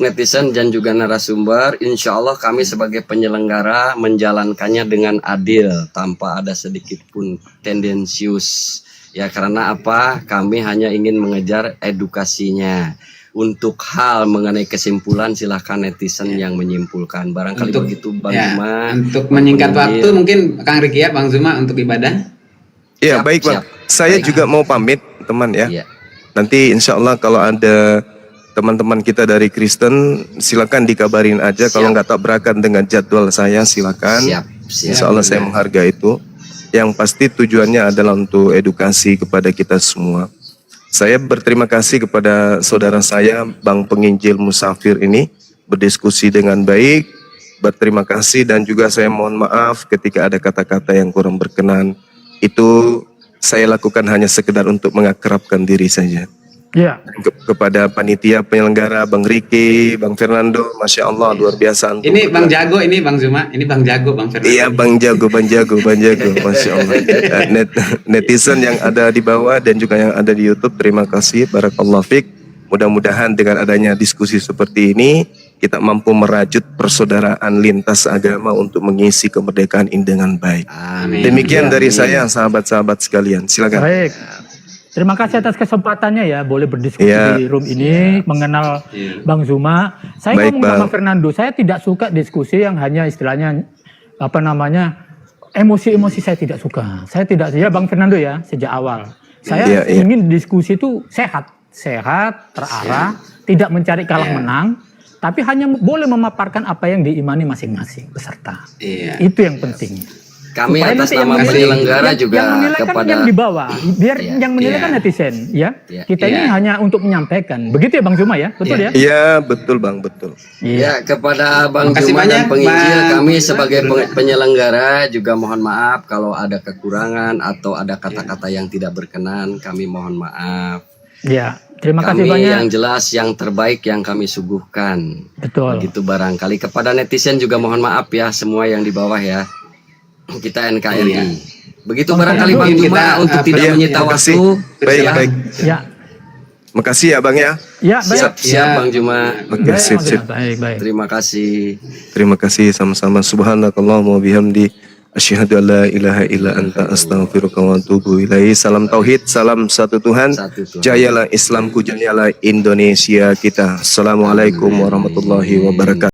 netizen dan juga narasumber, insya Allah kami sebagai penyelenggara menjalankannya dengan adil tanpa ada sedikit pun tendensius. Ya karena apa? Kami hanya ingin mengejar edukasinya. Untuk hal mengenai kesimpulan silahkan netizen yang menyimpulkan. Barangkali begitu Bang ya, Juma. untuk menyingkat Bang waktu Penginjil. mungkin Kang Riki ya Bang Zuma untuk ibadah. Iya, Siap, baik Bang. siap. Saya Baik. juga mau pamit, teman ya. Iya. Nanti insya Allah kalau ada teman-teman kita dari Kristen, silakan dikabarin aja. Siap. Kalau nggak tabrakan dengan jadwal saya, silakan. Siap. Insya Allah saya menghargai itu. Yang pasti tujuannya adalah untuk edukasi kepada kita semua. Saya berterima kasih kepada saudara saya, Bang Penginjil Musafir ini, berdiskusi dengan baik. Berterima kasih dan juga saya mohon maaf ketika ada kata-kata yang kurang berkenan. Itu saya lakukan hanya sekedar untuk mengakrabkan diri saja. Ya, Kepada panitia penyelenggara, Bang Riki, Bang Fernando, Masya Allah luar biasa. antum Ini Bang berdua. Jago, ini Bang Zuma, ini Bang Jago, Bang Fernando. Iya Bang Jago, Masya Allah. Netizen yang ada di bawah dan juga yang ada di YouTube, terima kasih, Barakallahu Fik. Mudah-mudahan dengan adanya diskusi seperti ini, kita mampu merajut persaudaraan lintas agama untuk mengisi kemerdekaan ini dengan baik. Amin. Demikian dari saya, sahabat-sahabat sekalian. Silakan. baik. Terima kasih atas kesempatannya ya, boleh berdiskusi Iya. di room ini, mengenal Iya. Bang Zuma. Saya Baik, ngomong sama Bang. Fernando, saya tidak suka diskusi yang hanya istilahnya emosi-emosi saya tidak suka. Saya tidak, ya Bang Fernando ya, sejak awal. Saya Iya, iya. ingin diskusi itu sehat, terarah, tidak mencari kalah Iya. menang, tapi hanya boleh memaparkan apa yang diimani masing-masing peserta. Iya. Itu yang penting. Kami Supaya atas nanti yang nama menilai- penyelenggara yang juga menilai kan kepada yang di bawah, biar Iya, yang menilai iya. kan netizen, ya. Iya, Kita ini iya. hanya untuk menyampaikan. Begitu ya Bang Zuma ya, betul Iya. ya? Iya, betul Bang, betul. Ya, kepada Bang Makasih Juma dan banyak, Penginjil, Bang kami Juma. sebagai penyelenggara juga mohon maaf kalau ada kekurangan atau ada kata-kata yang tidak berkenan, kami mohon maaf. Ya, terima kasih Kami banyak. yang jelas yang terbaik yang kami suguhkan. Betul. Begitu barangkali kepada netizen juga mohon maaf ya semua yang di bawah ya. Kita NKRI. Iya. Begitu Bang barangkali Fernando, Bang kita, Juma untuk tidak iya, menyita terima kasih. waktu. Baik, Ya. baik. Ya, Makasih ya Bang ya. ya baik. Siap Ya. Bang Juma. Oke, Baik, sip, Bang sip. Zuma. Baik, baik. Terima kasih. Terima kasih sama-sama. Subhanakallahumma wa bihamdi. Asyhadu an la ilaha illa anta astaghfiruka wa atubu ilaik. Salam tauhid, salam satu Tuhan. Satu Tuhan. Jayalah Islamku, jayalah Indonesia kita. Assalamualaikum warahmatullahi wabarakatuh.